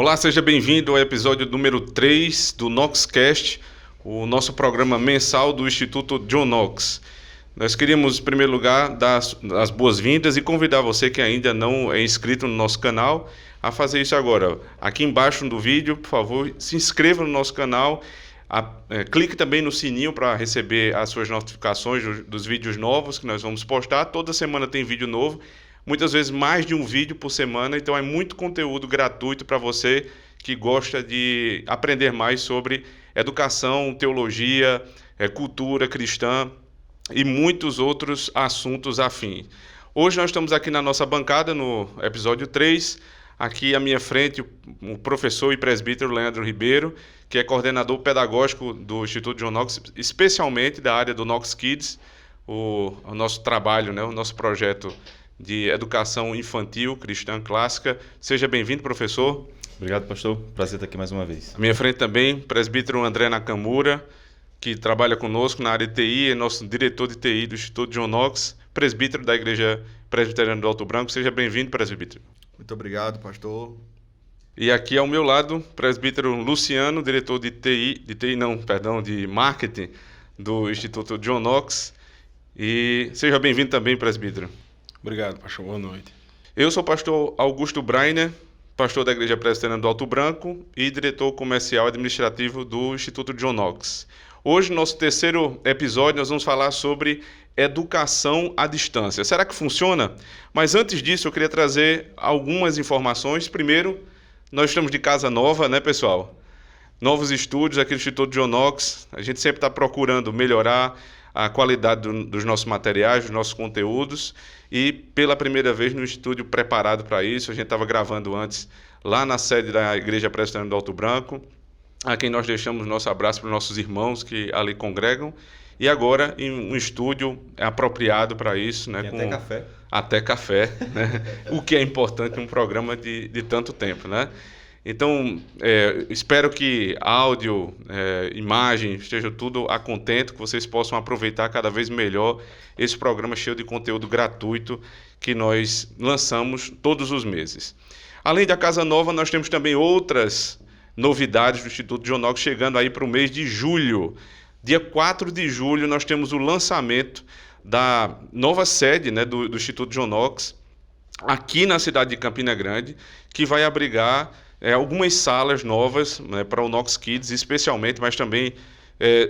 Olá, seja bem-vindo ao episódio número 3 do Knoxcast, o nosso programa mensal do Instituto John Knox. Nós queríamos, em primeiro lugar, dar as boas-vindas e convidar você que ainda não é inscrito no nosso canal a fazer isso agora. Aqui embaixo do vídeo, por favor, se inscreva no nosso canal, clique também no sininho para receber as suas notificações dos vídeos novos que nós vamos postar. Toda semana tem vídeo novo, muitas vezes mais de um vídeo por semana, então é muito conteúdo gratuito para você que gosta de aprender mais sobre educação, teologia, cultura cristã e muitos outros assuntos afins. Hoje nós estamos aqui na nossa bancada, no episódio 3, aqui à minha frente o professor e presbítero Leandro Ribeiro, que é coordenador pedagógico do Instituto John Knox, especialmente da área do Knox Kids, o nosso trabalho, né, o nosso projeto de educação infantil cristã clássica. Seja bem-vindo, professor. Obrigado, pastor. Prazer estar aqui mais uma vez. À minha frente também, presbítero André Nakamura, que trabalha conosco na área de TI, é nosso diretor de TI do Instituto John Knox, presbítero da Igreja Presbiteriana do Alto Branco. Seja bem-vindo, presbítero. Muito obrigado, pastor. E aqui ao meu lado, presbítero Luciano, diretor de marketing do Instituto John Knox. E seja bem-vindo também, presbítero. Obrigado, pastor. Boa noite. Eu sou o pastor Augusto Breiner, pastor da Igreja Presbiteriana do Alto Branco e diretor comercial e administrativo do Instituto John Knox. Hoje, no nosso terceiro episódio, nós vamos falar sobre educação à distância. Será que funciona? Mas antes disso, eu queria trazer algumas informações. Primeiro, nós estamos de casa nova, né, pessoal? Novos estúdios aqui do Instituto John Knox. A gente sempre está procurando melhorar a qualidade dos nossos materiais, dos nossos conteúdos, e pela primeira vez no estúdio preparado para isso. A gente estava gravando antes lá na sede da Igreja Presbiteriana do Alto Branco, a quem nós deixamos nosso abraço para os nossos irmãos que ali congregam, e agora em um estúdio apropriado para isso, né? Tem com até café. Até café, né? O que é importante em um programa de tanto tempo, né? Então, espero que áudio, imagem, esteja tudo a contento, que vocês possam aproveitar cada vez melhor esse programa cheio de conteúdo gratuito que nós lançamos todos os meses. Além da Casa Nova, nós temos também outras novidades do Instituto John Knox chegando aí para o mês de julho. Dia 4 de julho, nós temos o lançamento da nova sede, né, do Instituto John Knox, aqui na cidade de Campina Grande, que vai abrigar algumas salas novas, né, para o Knox Kids especialmente, mas também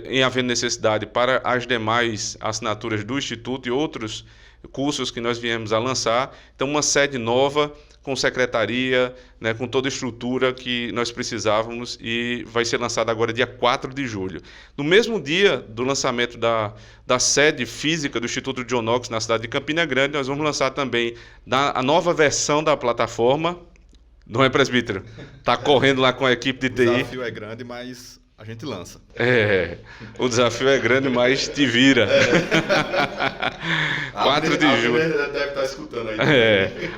em havendo necessidade para as demais assinaturas do Instituto e outros cursos que nós viemos a lançar. Então, uma sede nova, com secretaria, né, com toda a estrutura que nós precisávamos, e vai ser lançada agora dia 4 de julho. No mesmo dia do lançamento da sede física do Instituto John Knox na cidade de Campina Grande, nós vamos lançar também a nova versão da plataforma. Não é, presbítero? Está correndo lá com a equipe de TI. O desafio é grande, mas a gente lança. O desafio é grande, mas te vira. 4 de julho. Abner deve estar escutando aí.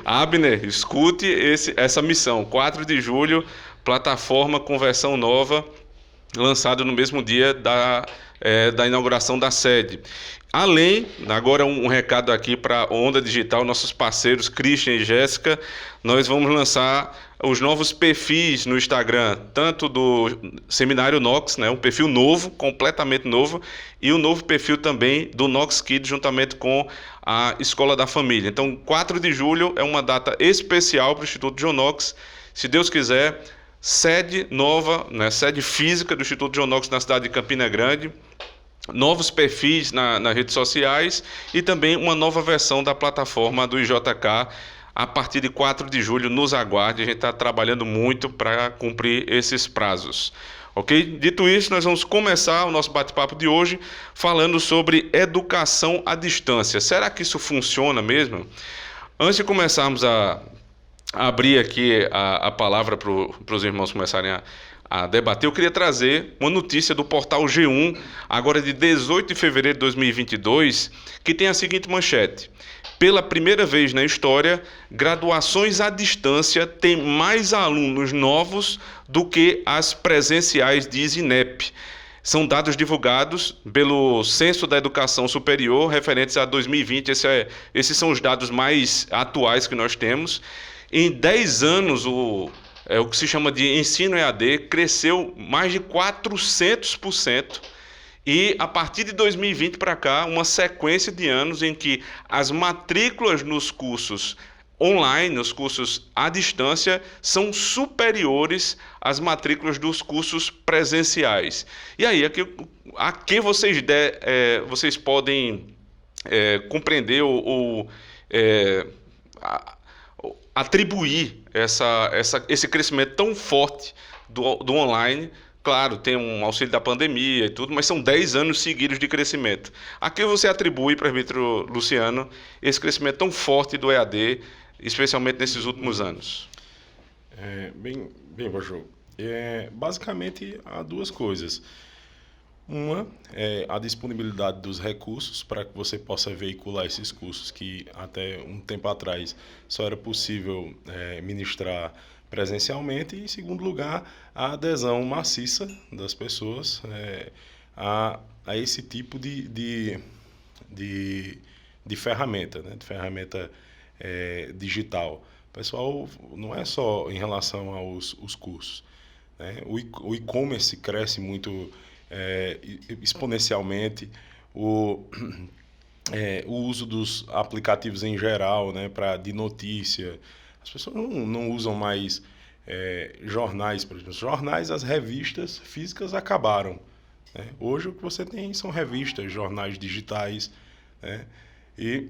Abner, escute essa missão. 4 de julho, plataforma com versão nova, lançado no mesmo dia da inauguração da sede. Além, agora um recado aqui para a Onda Digital, nossos parceiros Christian e Jéssica, nós vamos lançar os novos perfis no Instagram, tanto do Seminário Knox, né, um perfil novo, completamente novo, e o novo perfil também do Knox Kids, juntamente com a Escola da Família. Então, 4 de julho é uma data especial para o Instituto John Knox. Se Deus quiser, sede nova, né, sede física do Instituto John Knox na cidade de Campina Grande, novos perfis nas redes sociais e também uma nova versão da plataforma do IJK a partir de 4 de julho. Nos aguarde, a gente está trabalhando muito para cumprir esses prazos. Ok? Dito isso, nós vamos começar o nosso bate-papo de hoje falando sobre educação à distância. Será que isso funciona mesmo? Antes de começarmos a abrir aqui a palavra para os irmãos começarem a debater, eu queria trazer uma notícia do portal G1, agora de 18 de fevereiro de 2022, que tem a seguinte manchete: pela primeira vez na história, graduações à distância têm mais alunos novos do que as presenciais, diz INEP. São dados divulgados pelo Censo da Educação Superior, referentes a 2020. Esses são os dados mais atuais que nós temos. Em 10 anos, o que se chama de ensino EAD, cresceu mais de 400%. E a partir de 2020 para cá, uma sequência de anos em que as matrículas nos cursos online, os cursos à distância, são superiores às matrículas dos cursos presenciais. E aí, a que vocês podem compreender ou atribuir esse crescimento tão forte do online? Claro, tem um auxílio da pandemia e tudo, mas são 10 anos seguidos de crescimento. A que você atribui, presbítero Luciano, esse crescimento tão forte do EAD, especialmente nesses últimos anos? Bem, pastor. Basicamente, há duas coisas. Uma é a disponibilidade dos recursos para que você possa veicular esses cursos que até um tempo atrás só era possível ministrar presencialmente. E, em segundo lugar, a adesão maciça das pessoas a esse tipo de ferramenta, né? De ferramenta digital. Pessoal, não é só em relação aos cursos, né? O e-commerce cresce muito exponencialmente, o uso dos aplicativos em geral, né, de notícia. As pessoas não usam mais jornais, por exemplo. Jornais, as revistas físicas acabaram, né? Hoje o que você tem são revistas, jornais digitais, né? E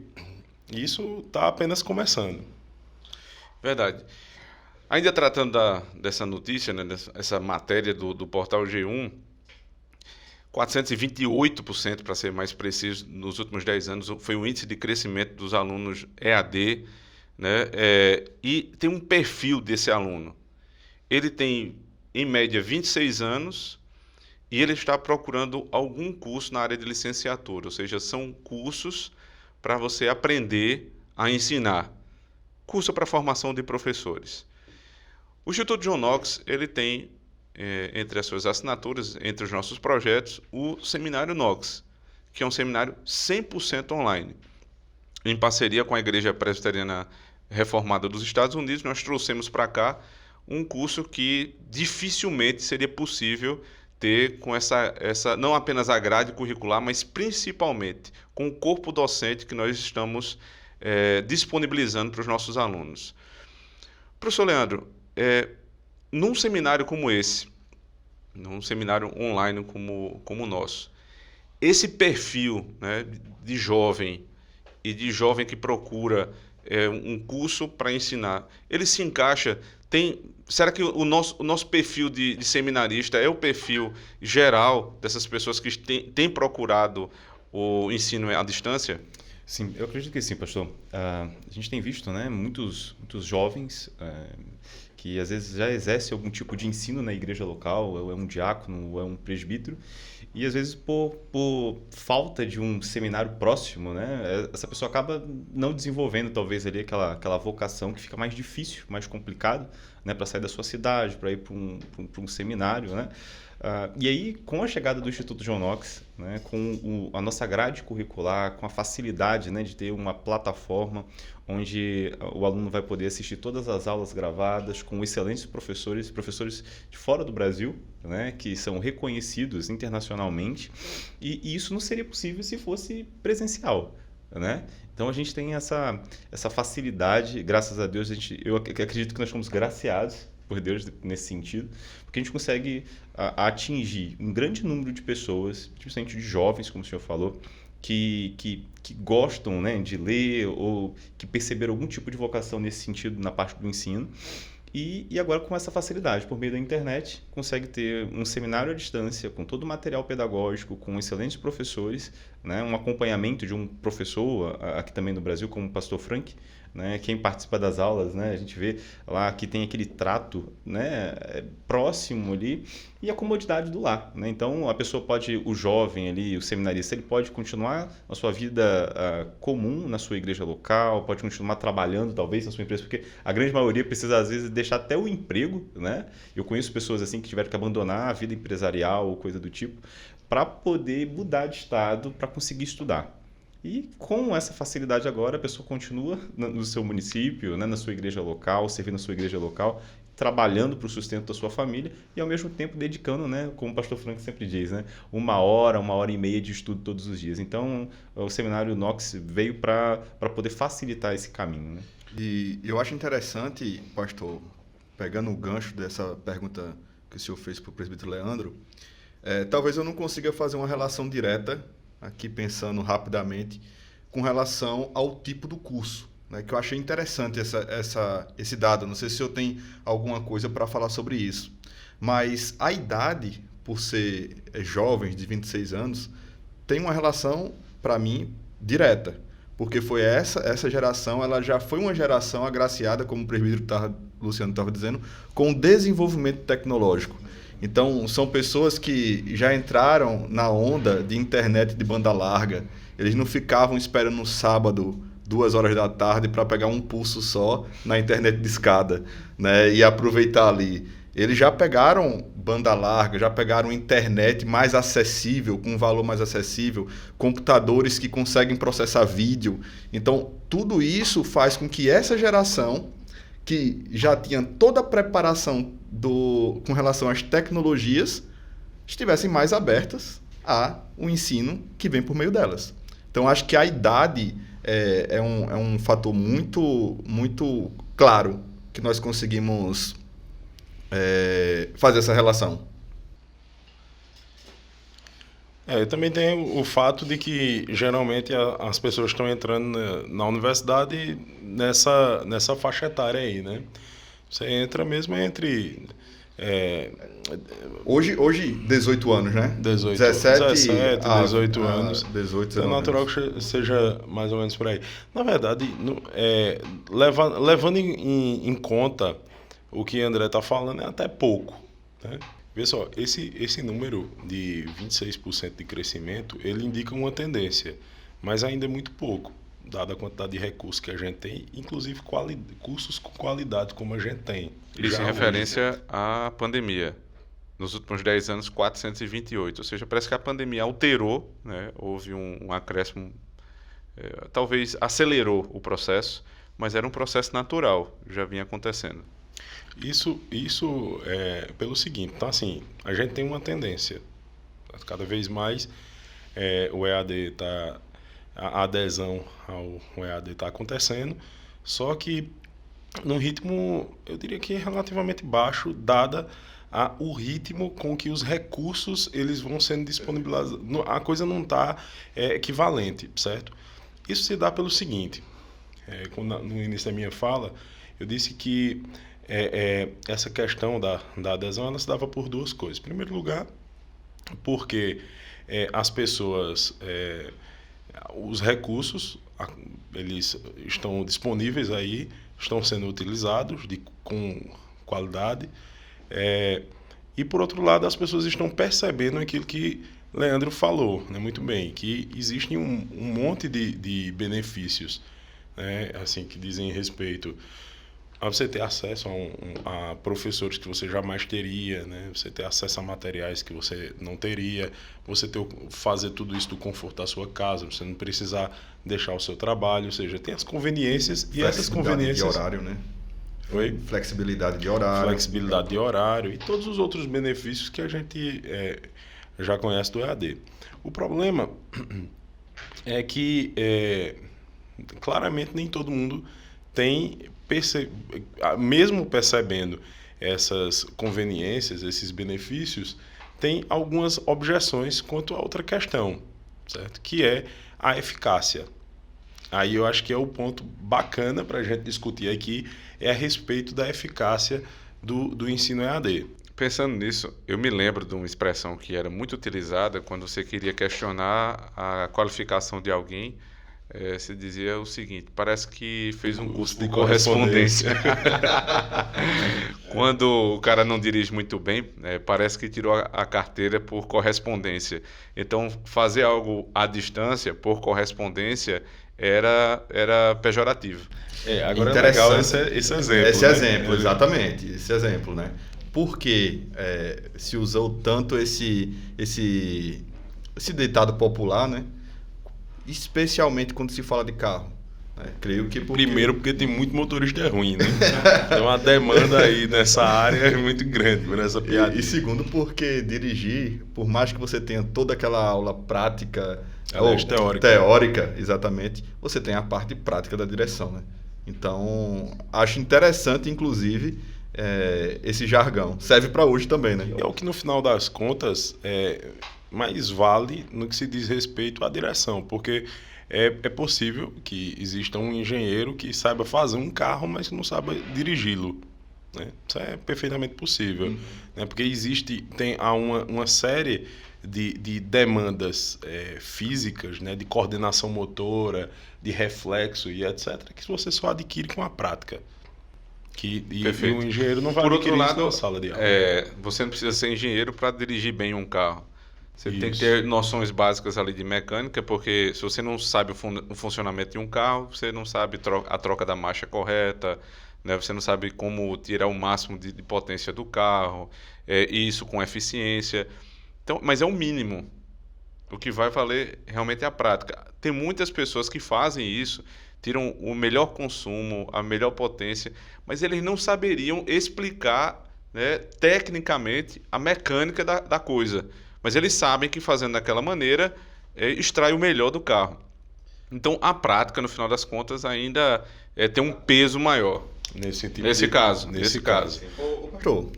isso está apenas começando. Verdade. Ainda tratando dessa notícia, né, dessa matéria do portal G1, 428%, para ser mais preciso, nos últimos 10 anos, foi o índice de crescimento dos alunos EAD, né? E tem um perfil desse aluno. Ele tem, em média, 26 anos e ele está procurando algum curso na área de licenciatura, ou seja, são cursos para você aprender a ensinar. Curso para formação de professores. O Instituto John Knox, ele tem, entre as suas assinaturas, entre os nossos projetos, o Seminário Knox, que é um seminário 100% online. Em parceria com a Igreja Presbiteriana Reformada dos Estados Unidos, nós trouxemos para cá um curso que dificilmente seria possível ter com essa não apenas a grade curricular, mas principalmente com o corpo docente que nós estamos disponibilizando para os nossos alunos. Professor Leandro, num seminário como esse, num seminário online como o nosso, esse perfil, né, de jovem e de jovem que procura um curso para ensinar, ele se encaixa? Será que o nosso perfil de seminarista é o perfil geral dessas pessoas que têm procurado o ensino à distância? Sim, eu acredito que sim, pastor. A gente tem visto, né, muitos jovens que às vezes já exercem algum tipo de ensino na igreja local, ou é um diácono, ou é um presbítero, e às vezes por falta de um seminário próximo, né, essa pessoa acaba não desenvolvendo talvez ali aquela vocação que fica mais difícil, mais complicado, né, para sair da sua cidade, para ir para um seminário, né? E aí, com a chegada do Instituto John Knox, né, com a nossa grade curricular, com a facilidade, né, de ter uma plataforma onde o aluno vai poder assistir todas as aulas gravadas com excelentes professores de fora do Brasil, né, que são reconhecidos internacionalmente, e isso não seria possível se fosse presencial, né? Então a gente tem essa facilidade, graças a Deus, eu acredito que nós fomos graciados por Deus nesse sentido, porque a gente consegue atingir um grande número de pessoas, principalmente de jovens, como o senhor falou, que gostam, né, de ler ou que perceberam algum tipo de vocação nesse sentido na parte do ensino. E agora, com essa facilidade, por meio da internet, consegue ter um seminário à distância, com todo o material pedagógico, com excelentes professores, né, um acompanhamento de um professor, aqui também no Brasil, como o pastor Frank, né, quem participa das aulas, né, a gente vê lá que tem aquele trato, né, próximo ali, e a comodidade do lar, né? Então a pessoa pode, o jovem ali, o seminarista, ele pode continuar a sua vida comum na sua igreja local, pode continuar trabalhando talvez na sua empresa, porque a grande maioria precisa às vezes deixar até o emprego, né? Eu conheço pessoas assim que tiveram que abandonar a vida empresarial ou coisa do tipo para poder mudar de estado para conseguir estudar. E com essa facilidade agora, a pessoa continua no seu município, né, na sua igreja local, servindo a sua igreja local, trabalhando para o sustento da sua família e ao mesmo tempo dedicando, né, como o pastor Frank sempre diz, né, 1 hora e meia de estudo todos os dias. Então, o seminário Knox veio para poder facilitar esse caminho, né? E eu acho interessante, pastor, pegando o gancho dessa pergunta que o senhor fez para o presbítero Leandro, talvez eu não consiga fazer uma relação direta, aqui pensando rapidamente, com relação ao tipo do curso, né, que eu achei interessante esse dado. Não sei se o senhor tem alguma coisa para falar sobre isso. Mas a idade, por ser jovem, de 26 anos, tem uma relação, para mim, direta. Porque foi essa geração, ela já foi uma geração agraciada, como o presbítero Luciano estava dizendo, com o desenvolvimento tecnológico. Então, são pessoas que já entraram na onda de internet de banda larga. Eles não ficavam esperando no sábado, 2 horas da tarde, para pegar um pulso só na internet de escada, né, e aproveitar ali. Eles já pegaram banda larga, já pegaram internet mais acessível, com um valor mais acessível, computadores que conseguem processar vídeo. Então, tudo isso faz com que essa geração, que já tinha toda a preparação com relação às tecnologias, estivessem mais abertas ao ensino que vem por meio delas. Então, acho que a idade é um fator muito, muito claro que nós conseguimos fazer essa relação. Também tem o fato de que geralmente as pessoas estão entrando na universidade nessa faixa etária aí, né? Você entra mesmo entre... Hoje 18 anos, né? 17, 18 anos. 18, é natural que seja mais ou menos por aí. Na verdade, levando em conta o que André está falando, é até pouco, né? Vê só, esse número de 26% de crescimento, ele indica uma tendência, mas ainda é muito pouco, dada a quantidade de recursos que a gente tem, inclusive cursos com qualidade como a gente tem. Isso em referência à pandemia. Nos últimos 10 anos, 428. Ou seja, parece que a pandemia alterou, né? Houve um acréscimo, talvez acelerou o processo, mas era um processo natural, já vinha acontecendo. Isso é pelo seguinte, então assim, a gente tem uma tendência, cada vez mais o EAD a adesão ao EAD está acontecendo, só que num ritmo, eu diria que relativamente baixo, dada o ritmo com que os recursos eles vão sendo disponibilizados. A coisa não está equivalente, certo? Isso se dá pelo seguinte, no início da minha fala, eu disse que essa questão da adesão ela se dava por duas coisas. Em primeiro lugar, porque as pessoas, os recursos, eles estão disponíveis aí, estão sendo utilizados com qualidade, e por outro lado as pessoas estão percebendo aquilo que Leandro falou, né, muito bem, que existem um monte de benefícios, né, assim, que dizem respeito a você ter acesso a professores que você jamais teria, né? Você ter acesso a materiais que você não teria, você fazer tudo isso do conforto da sua casa, você não precisar deixar o seu trabalho, ou seja, tem as conveniências e essas conveniências... de horário, né? Oi? Flexibilidade de horário. Flexibilidade de horário e todos os outros benefícios que a gente já conhece do EAD. O problema é que claramente nem todo mundo tem... mesmo percebendo essas conveniências, esses benefícios, tem algumas objeções quanto a outra questão, certo? Que é a eficácia. Aí eu acho que é o ponto bacana para a gente discutir aqui, é a respeito da eficácia do ensino EAD. Pensando nisso, eu me lembro de uma expressão que era muito utilizada quando você queria questionar a qualificação de alguém. Se dizia o seguinte: parece que fez um curso de correspondência. Quando o cara não dirige muito bem, parece que tirou a carteira por correspondência. Então, fazer algo à distância, por correspondência, era pejorativo. Agora é legal esse exemplo. Esse exemplo, exatamente. Esse exemplo, né? Por que se usou tanto esse ditado popular, né? Especialmente quando se fala de carro. Creio que Primeiro porque tem muito motorista ruim, né? Então a demanda aí nessa área é muito grande por essa piada. E segundo porque dirigir, por mais que você tenha toda aquela aula prática, Aliás, teórica, exatamente, você tem a parte prática da direção, né? Então, acho interessante, inclusive, esse jargão. Serve para hoje também, né? É o que no final das contas mais vale no que se diz respeito à direção, porque é possível que exista um engenheiro que saiba fazer um carro, mas que não saiba dirigi-lo. Né? Isso é perfeitamente possível. Né? Porque há uma série de demandas físicas, né? De coordenação motora, de reflexo e etc., que você só adquire com a prática. E o engenheiro não vai adquirir isso na sala de aula. Você não precisa ser engenheiro para dirigir bem um carro. Você tem que Isso. ter noções básicas ali de mecânica, porque se você não sabe o funcionamento de um carro, você não sabe a troca da marcha correta, né? Você não sabe como tirar o máximo de potência do carro, e isso com eficiência. Então, mas é o mínimo. O que vai valer realmente é a prática. Tem muitas pessoas que fazem isso, tiram o melhor consumo, a melhor potência, mas eles não saberiam explicar, né, tecnicamente a mecânica da coisa. Mas eles sabem que fazendo daquela maneira extrai o melhor do carro. Então a prática, no final das contas, ainda tem um peso maior. Nesse caso. Ô, pastor,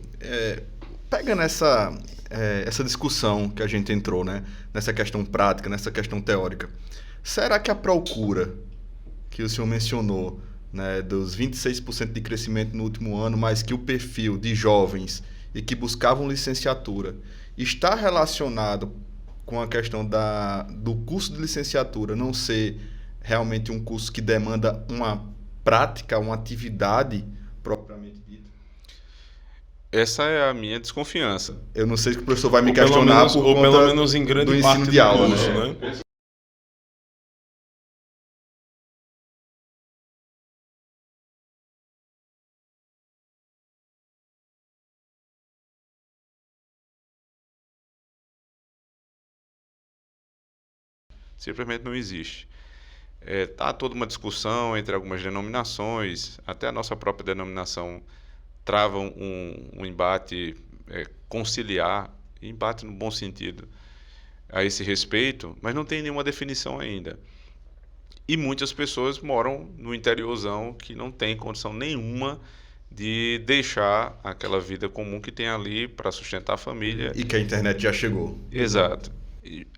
pegando essa discussão que a gente entrou, né? Nessa questão prática, nessa questão teórica, será que a procura que o senhor mencionou, né, dos 26% de crescimento no último ano, mas que o perfil de jovens e que buscavam licenciatura está relacionado com a questão do curso de licenciatura não ser realmente um curso que demanda uma prática, uma atividade propriamente dita? Essa é a minha desconfiança. Eu não sei se o professor vai me questionar por conta pelo menos em grande do parte ensino do de aula, curso, né? né? Simplesmente não existe. Há toda uma discussão entre algumas denominações, até a nossa própria denominação trava um embate conciliar, embate no bom sentido, a esse respeito, mas não tem nenhuma definição ainda. E muitas pessoas moram no interiorzão que não tem condição nenhuma de deixar aquela vida comum que tem ali para sustentar a família. E que a internet já chegou. Exato.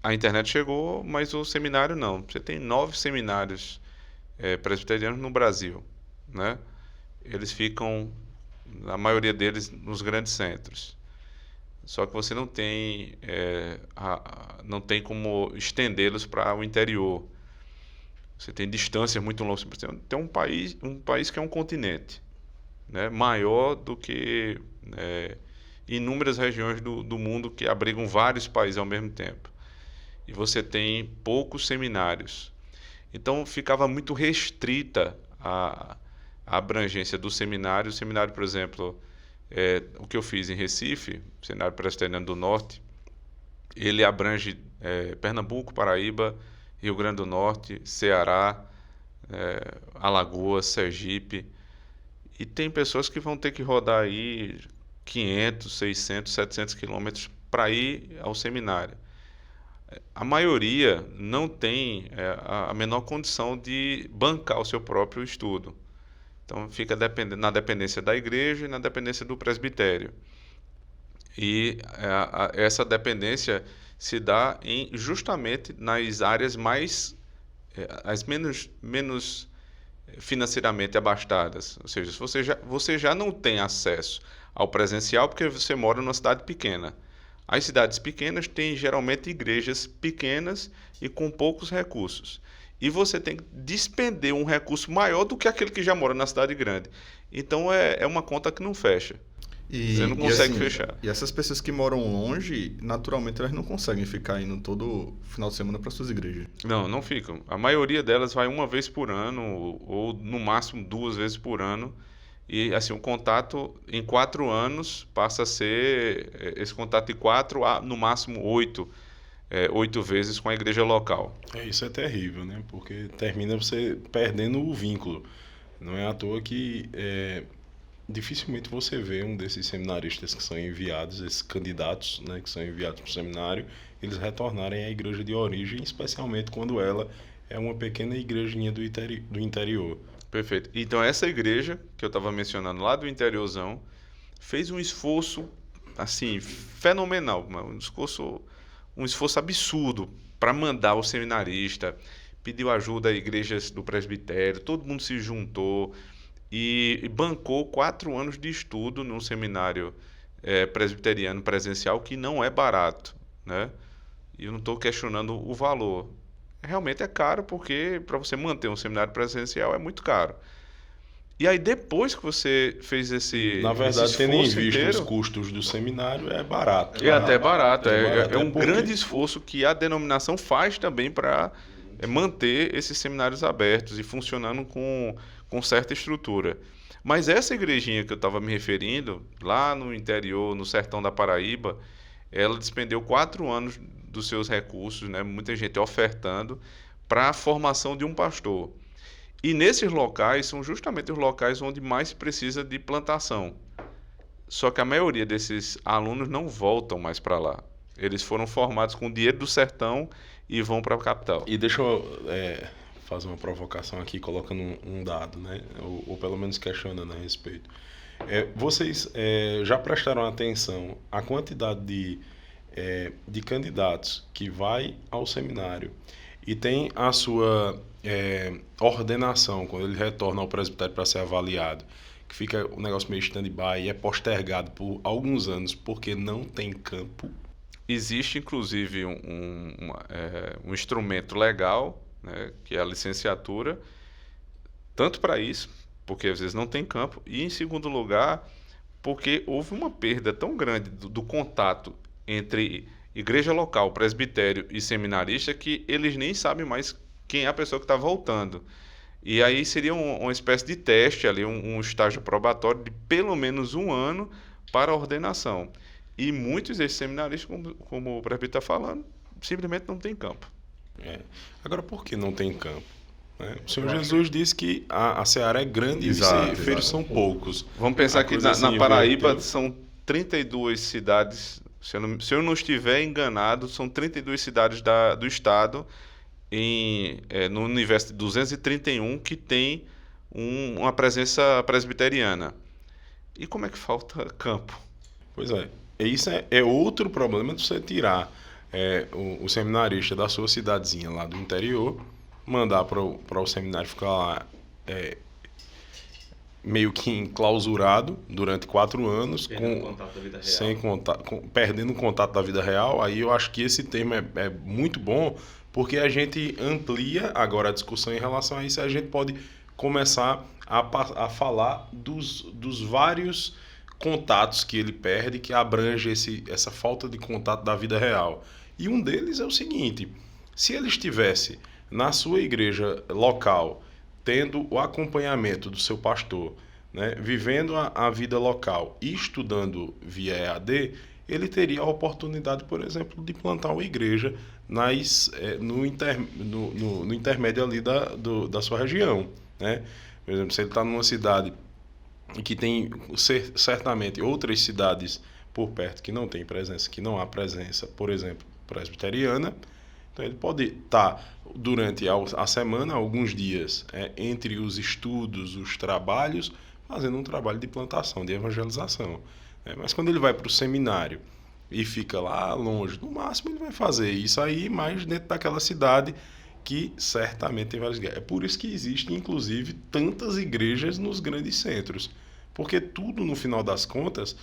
A internet chegou, mas o seminário não. Você tem 9 seminários presbiterianos no Brasil, né? Eles ficam, a maioria deles, nos grandes centros. Só que você não tem como estendê-los para o interior. Você tem distâncias muito longas. Tem um país que é um continente, né? Maior do que inúmeras regiões do mundo que abrigam vários países ao mesmo tempo. E você tem poucos seminários. Então ficava muito restrita a abrangência do seminário. O seminário, por exemplo, o que eu fiz em Recife, o Seminário Presbiteriano do Norte, ele abrange Pernambuco, Paraíba, Rio Grande do Norte, Ceará, Alagoas, Sergipe. E tem pessoas que vão ter que rodar aí 500, 600, 700 quilômetros para ir ao seminário. A maioria não tem a menor condição de bancar o seu próprio estudo. Então fica na dependência da igreja e na dependência do presbitério. E essa dependência se dá justamente nas áreas as menos financeiramente abastadas. Ou seja, você já não tem acesso ao presencial porque você mora numa cidade pequena. As cidades pequenas têm geralmente igrejas pequenas e com poucos recursos. E você tem que despender um recurso maior do que aquele que já mora na cidade grande. Então é uma conta que não fecha. Você não consegue fechar. E essas pessoas que moram longe, naturalmente elas não conseguem ficar indo todo final de semana para suas igrejas. Não ficam. A maioria delas vai uma vez por ano ou no máximo 2 vezes por ano. E assim, o contato em 4 anos passa a ser esse contato de 4 a no máximo 8 8 vezes com a igreja local. Isso é terrível, né? Porque termina você perdendo o vínculo. Não é à toa que dificilmente você vê um desses seminaristas que são enviados, esses candidatos, né, que são enviados para o seminário, eles retornarem à igreja de origem, especialmente quando ela é uma pequena igrejinha do interior. Perfeito. Então essa igreja que eu estava mencionando lá do interiorzão fez um esforço assim fenomenal, um esforço absurdo para mandar o seminarista, pediu ajuda a igrejas do presbitério, todo mundo se juntou e bancou 4 anos de estudo num seminário presbiteriano presencial que não é barato, né? E eu não estou questionando o valor. Realmente é caro porque para você manter um seminário presencial é muito caro. E aí depois que você fez Na verdade, esse tendo em esforço vista os inteiro, custos do seminário, é barato. é até barato. É um porque- grande esforço que a denominação faz também para manter esses seminários abertos e funcionando com certa estrutura. Mas essa igrejinha que eu estava me referindo, lá no interior, no sertão da Paraíba, ela despendeu 4 anos dos seus recursos, né, muita gente ofertando, para a formação de um pastor. E nesses locais são justamente os locais onde mais se precisa de plantação. Só que a maioria desses alunos não voltam mais para lá. Eles foram formados com dinheiro do sertão e vão para a capital. E deixa eu fazer uma provocação aqui, colocando um dado, né? Ou pelo menos questionando a respeito. Vocês já prestaram atenção à quantidade de candidatos que vai ao seminário e tem a sua ordenação, quando ele retorna ao presbitério para ser avaliado, que fica o negócio meio stand-by e é postergado por alguns anos porque não tem campo? Existe, inclusive, um instrumento legal, né, que é a licenciatura, tanto para isso, porque às vezes não tem campo, e em segundo lugar, porque houve uma perda tão grande do contato entre igreja local, presbitério e seminarista, que eles nem sabem mais quem é a pessoa que está voltando. E aí seria uma espécie de teste ali, um estágio probatório de pelo menos 1 ano para a ordenação. E muitos desses seminaristas, como o presbítero está falando, simplesmente não tem campo. Agora, por que não tem campo? O Senhor Jesus disse que a seara é grande Exato, e os ceifeiros são poucos. Vamos pensar A que coisa na se Paraíba inverteu. são 32 cidades, se eu não estiver enganado, são 32 cidades do estado no universo de 231 que tem uma presença presbiteriana. E como é que falta campo? Pois é. Isso é outro problema de você tirar o seminarista da sua cidadezinha lá do interior, mandar para o seminário ficar lá meio que enclausurado durante 4 anos, perdendo o contato da vida real. Aí eu acho que esse termo é muito bom, porque a gente amplia agora a discussão em relação a isso, a gente pode começar a falar dos vários contatos que ele perde, que abrange essa falta de contato da vida real. E um deles é o seguinte: se ele estivesse na sua igreja local, tendo o acompanhamento do seu pastor, né, vivendo a vida local e estudando via EAD, ele teria a oportunidade, por exemplo, de plantar uma igreja no intermédio ali da sua região, né? Por exemplo, se ele está numa cidade que tem certamente outras cidades por perto que não tem presença, que não há presença, por exemplo, presbiteriana, então ele pode estar durante a semana, alguns dias, entre os estudos, os trabalhos, fazendo um trabalho de plantação, de evangelização. Mas quando ele vai para o seminário e fica lá longe, no máximo ele vai fazer isso aí, mas dentro daquela cidade que certamente tem várias igrejas. É por isso que existem, inclusive, tantas igrejas nos grandes centros. Porque tudo, no final das contas,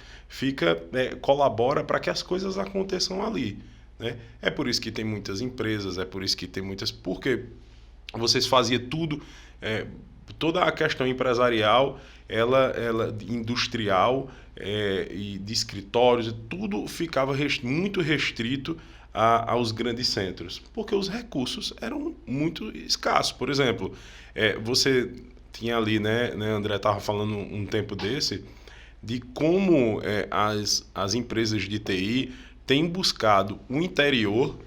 colabora para que as coisas aconteçam ali, né? É por isso que tem muitas empresas, é por isso que tem muitas... Porque vocês faziam tudo, toda a questão empresarial, ela industrial e de escritórios, tudo ficava muito restrito aos grandes centros, porque os recursos eram muito escassos. Por exemplo, você tinha ali, né, André estava falando um tempo desse, de como as empresas de TI têm buscado o interior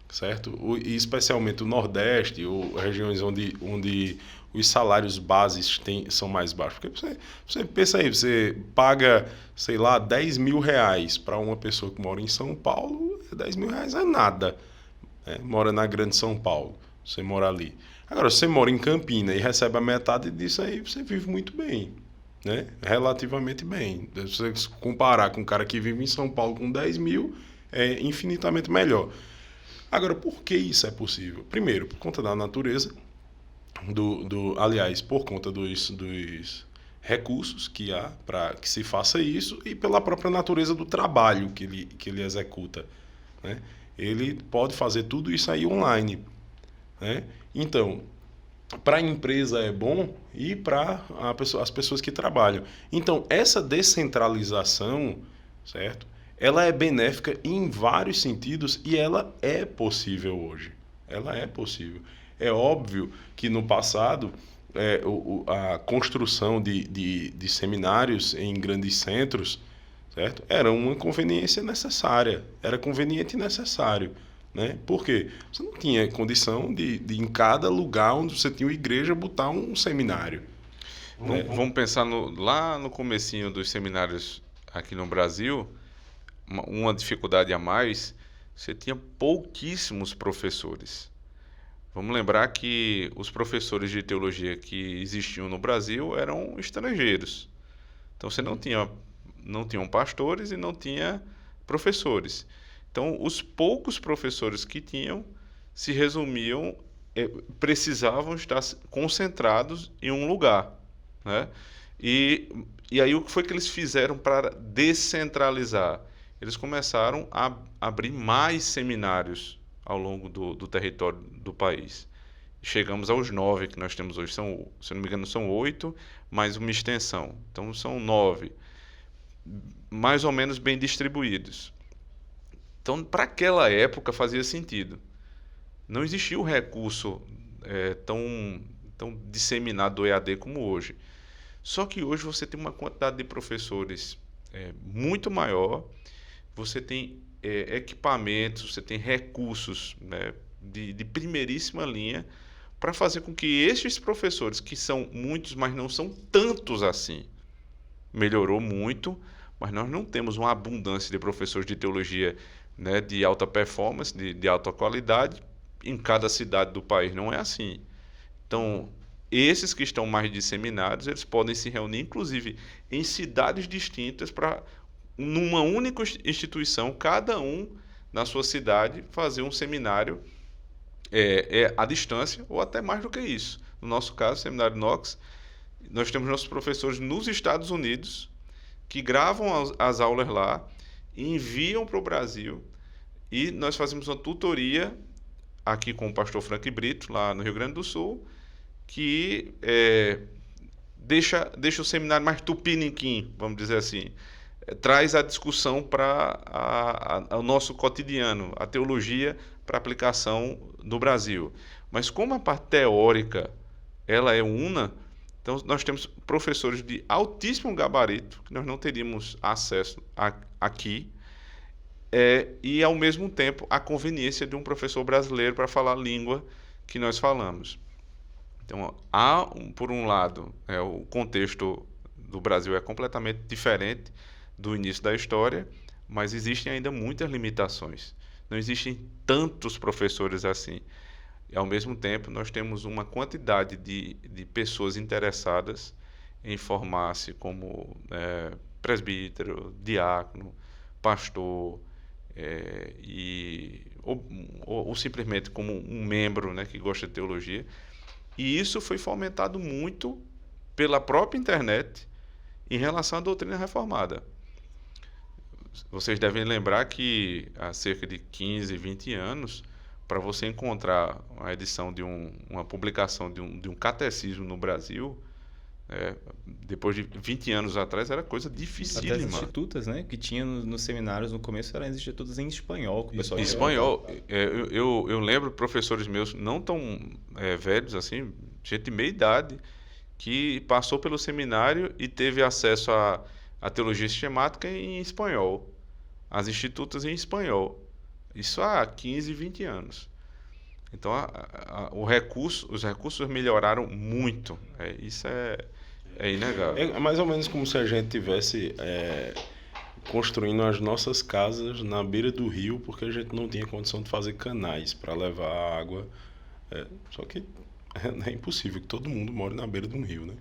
certo? E especialmente o Nordeste, ou regiões onde os salários bases são mais baixos. Porque você pensa aí, você paga, sei lá, 10 mil reais para uma pessoa que mora em São Paulo, 10 mil reais é nada, né? Mora na Grande São Paulo, você mora ali. Agora, se você mora em Campina e recebe a metade disso aí, você vive muito bem, né? Relativamente bem. Se você comparar com um cara que vive em São Paulo com 10 mil, é infinitamente melhor. Agora, por que isso é possível? Primeiro, por conta da natureza, aliás, por conta dos recursos que há para que se faça isso e pela própria natureza do trabalho que ele executa, né? Ele pode fazer tudo isso aí online, né? Então, para a empresa é bom e para as pessoas que trabalham. Então, essa descentralização, certo? Ela é benéfica em vários sentidos e ela é possível hoje. Ela é possível. É óbvio que no passado a construção de seminários em grandes centros, certo? Era uma conveniência necessária. Era conveniente e necessário, né? Por quê? Você não tinha condição de em cada lugar onde você tinha uma igreja botar um seminário. Vamos pensar lá no comecinho dos seminários aqui no Brasil. Uma dificuldade a mais, você tinha pouquíssimos professores. Vamos lembrar que os professores de teologia que existiam no Brasil eram estrangeiros. Então você não tinham pastores e não tinha professores. Então os poucos professores que tinham se resumiam, precisavam estar concentrados em um lugar, né? E aí o que foi que eles fizeram para descentralizar? Eles começaram a abrir mais seminários ao longo do território do país. Chegamos aos 9 que nós temos hoje. Se eu não me engano, são 8, mais uma extensão. Então, são 9, mais ou menos bem distribuídos. Então, para aquela época, fazia sentido. Não existia o recurso tão disseminado do EAD como hoje. Só que hoje você tem uma quantidade de professores muito maior. Você tem equipamentos, você tem recursos, né, de primeiríssima linha para fazer com que estes professores, que são muitos, mas não são tantos assim, melhorou muito, mas nós não temos uma abundância de professores de teologia, né, de alta performance, de alta qualidade, em cada cidade do país. Não é assim. Então, esses que estão mais disseminados, eles podem se reunir, inclusive, em cidades distintas para, numa única instituição, cada um na sua cidade, fazer um seminário à distância, ou até mais do que isso. No nosso caso, o Seminário Knox, nós temos nossos professores nos Estados Unidos, que gravam as aulas lá, enviam para o Brasil, e nós fazemos uma tutoria aqui com o pastor Frank Brito, lá no Rio Grande do Sul, que deixa o seminário mais tupiniquim, vamos dizer assim. Traz a discussão para o nosso cotidiano, a teologia para aplicação no Brasil. Mas como a parte teórica ela é una, então nós temos professores de altíssimo gabarito, que nós não teríamos acesso aqui, e ao mesmo tempo a conveniência de um professor brasileiro para falar a língua que nós falamos. Então, por um lado, o contexto do Brasil é completamente diferente do início da história, mas existem ainda muitas limitações. Não existem tantos professores assim. E, ao mesmo tempo, nós temos uma quantidade de pessoas interessadas em formar-se como presbítero, diácono, pastor, ou simplesmente como um membro, né, que gosta de teologia. E isso foi fomentado muito pela própria internet em relação à doutrina reformada. Vocês devem lembrar que há cerca de 15, 20 anos, para você encontrar a edição de uma publicação de um catecismo no Brasil, depois de 20 anos atrás, era coisa dificílima. Até as institutas, né, que tinha nos seminários no começo, eram as institutas em espanhol. Que o pessoal espanhol. Eu lembro professores meus, não tão velhos assim, gente de meia idade, que passou pelo seminário e teve acesso à teologia sistemática em espanhol, as institutas em espanhol. Isso há 15, 20 anos. Então, os recursos melhoraram muito. Isso é inegável. É mais ou menos como se a gente tivesse construindo as nossas casas na beira do rio, porque a gente não tinha condição de fazer canais para levar a água. Só que é impossível que todo mundo more na beira de um rio, né?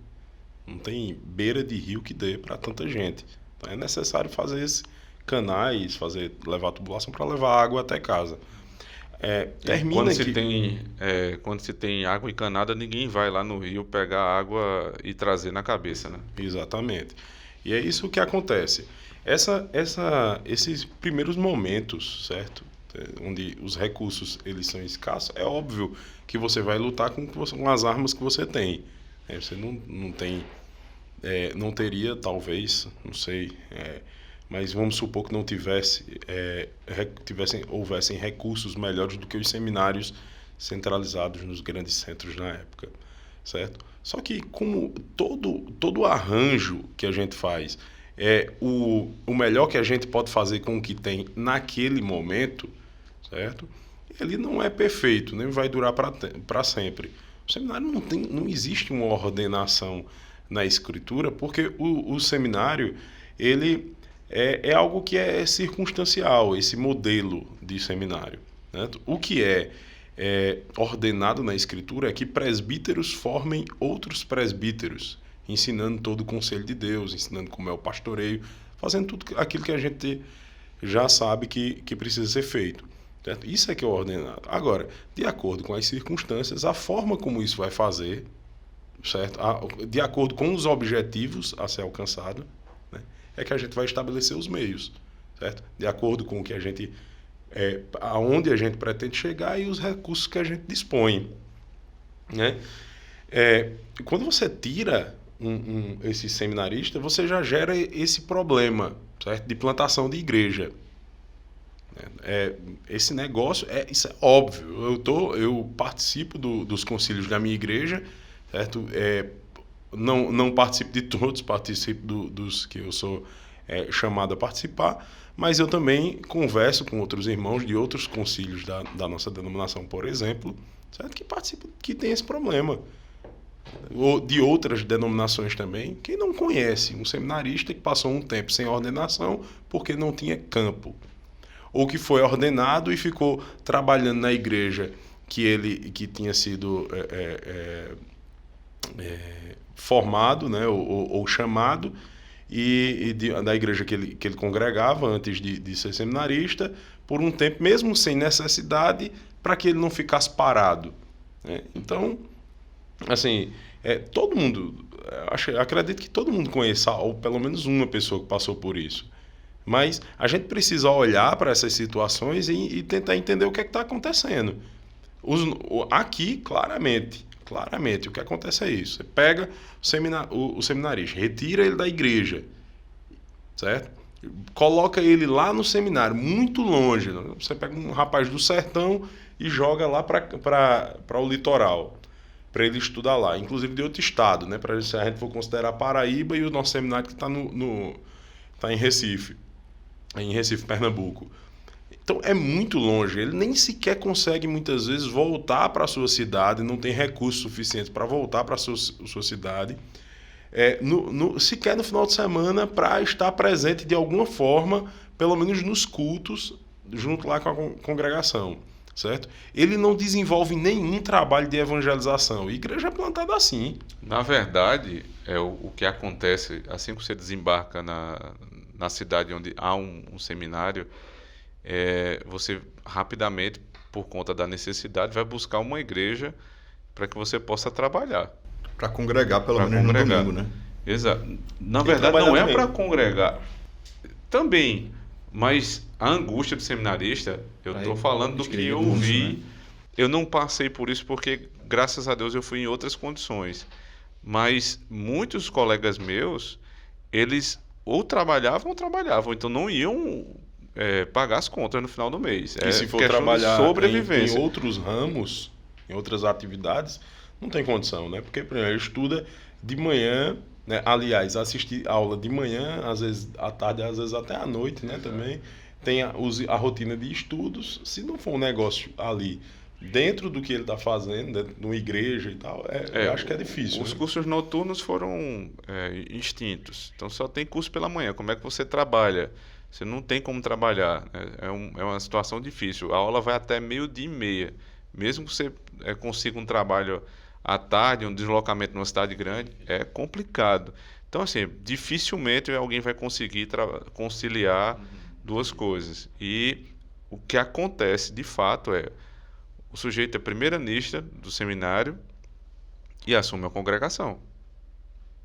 Não tem beira de rio que dê para tanta gente. Então é necessário fazer esses canais, levar tubulação para levar água até casa. Quando se tem água encanada, ninguém vai lá no rio pegar água e trazer na cabeça, né? Exatamente. E é isso que acontece. Esses primeiros momentos, certo? Onde os recursos eles são escassos, é óbvio que você vai lutar com as armas que você tem. Você não tem, não teria, talvez, não sei, mas vamos supor que não houvessem recursos melhores do que os seminários centralizados nos grandes centros na época, certo? Só que como todo arranjo que a gente faz o melhor que a gente pode fazer com o que tem naquele momento, certo? Ele não é perfeito, nem vai durar para sempre. O seminário não existe uma ordenação na escritura, porque o seminário ele é algo que é circunstancial, esse modelo de seminário, certo? O que é ordenado na escritura é que presbíteros formem outros presbíteros, ensinando todo o conselho de Deus, ensinando como é o pastoreio, fazendo tudo aquilo que a gente já sabe que precisa ser feito. Certo? Isso é que é ordenado. Agora, de acordo com as circunstâncias, a forma como isso vai fazer, certo? De acordo com os objetivos a ser alcançado, né, é que a gente vai estabelecer os meios, certo? De acordo com o que a gente, aonde a gente pretende chegar e os recursos que a gente dispõe, né? Quando você tira esse seminarista, você já gera esse problema, certo? De plantação de igreja. Esse negócio, isso é óbvio. Eu participo dos concílios da minha igreja, certo? Não participo de todos, participo dos que eu sou chamado a participar, mas eu também converso com outros irmãos de outros concílios da nossa denominação, por exemplo, certo? Que participam, que tem esse problema. Ou de outras denominações também, que não conhece um seminarista que passou um tempo sem ordenação porque não tinha campo, ou que foi ordenado e ficou trabalhando na igreja que tinha sido formado, né, ou chamado, da igreja que ele congregava antes de ser seminarista, por um tempo, mesmo sem necessidade, para que ele não ficasse parado, né? Então, assim, todo mundo, acredito que todo mundo conheça, ou pelo menos uma pessoa que passou por isso. Mas a gente precisa olhar para essas situações e tentar entender o que está acontecendo. Aqui, claramente, o que acontece é isso. Você pega o seminarista, retira ele da igreja, certo? Coloca ele lá no seminário, muito longe. Você pega um rapaz do sertão e joga lá para o litoral, para ele estudar lá, inclusive de outro estado, né? Para se a gente for considerar Paraíba e o nosso seminário que está tá em Recife, Pernambuco. Então é muito longe, ele nem sequer consegue muitas vezes voltar para a sua cidade, não tem recursos suficientes para voltar para a sua cidade, sequer no final de semana, para estar presente de alguma forma, pelo menos nos cultos, junto lá com a congregação, certo? Ele não desenvolve nenhum trabalho de evangelização. A igreja é plantada assim. Na verdade, o que acontece assim que você desembarca na cidade onde há um seminário, você rapidamente, por conta da necessidade, vai buscar uma igreja para que você possa trabalhar. Para congregar, pelo menos no domingo, né? Exato. Na verdade, não é para congregar. Também, mas a angústia do seminarista, eu estou falando do que eu vi. Né? Eu não passei por isso porque, graças a Deus, eu fui em outras condições. Mas muitos colegas meus, eles ou trabalhavam, então não iam pagar as contas no final do mês. E se for trabalhar em outros ramos, em outras atividades, não tem condição, né? Porque, por exemplo, ele estuda de manhã, né? Aliás, assistir aula de manhã, às vezes à tarde, às vezes até à noite, né? Também. tem a rotina de estudos. Se não for um negócio ali dentro do que ele está fazendo, dentro de uma igreja e tal, eu acho que é difícil. Os né? cursos noturnos foram extintos. Então só tem curso pela manhã. Como é que você trabalha? Você não tem como trabalhar. É uma situação difícil. A aula vai até 12:30. Mesmo que você consiga um trabalho à tarde, um deslocamento numa cidade grande, é complicado. Então, assim, dificilmente alguém vai conseguir conciliar duas coisas. E o que acontece, de fato, o sujeito é primeiranista do seminário e assume a congregação.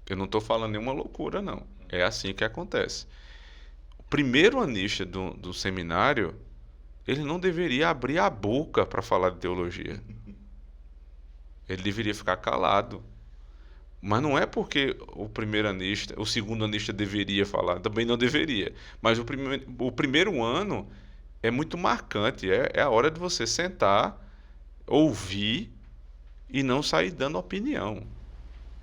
Eu não estou falando nenhuma loucura, não. É assim que acontece. O primeiro anista do seminário, ele não deveria abrir a boca para falar de teologia. Ele deveria ficar calado. Mas não é porque o segundo anista deveria falar, também não deveria. Mas o primeiro ano é muito marcante. É a hora de você sentar, ouvir e não sair dando opinião.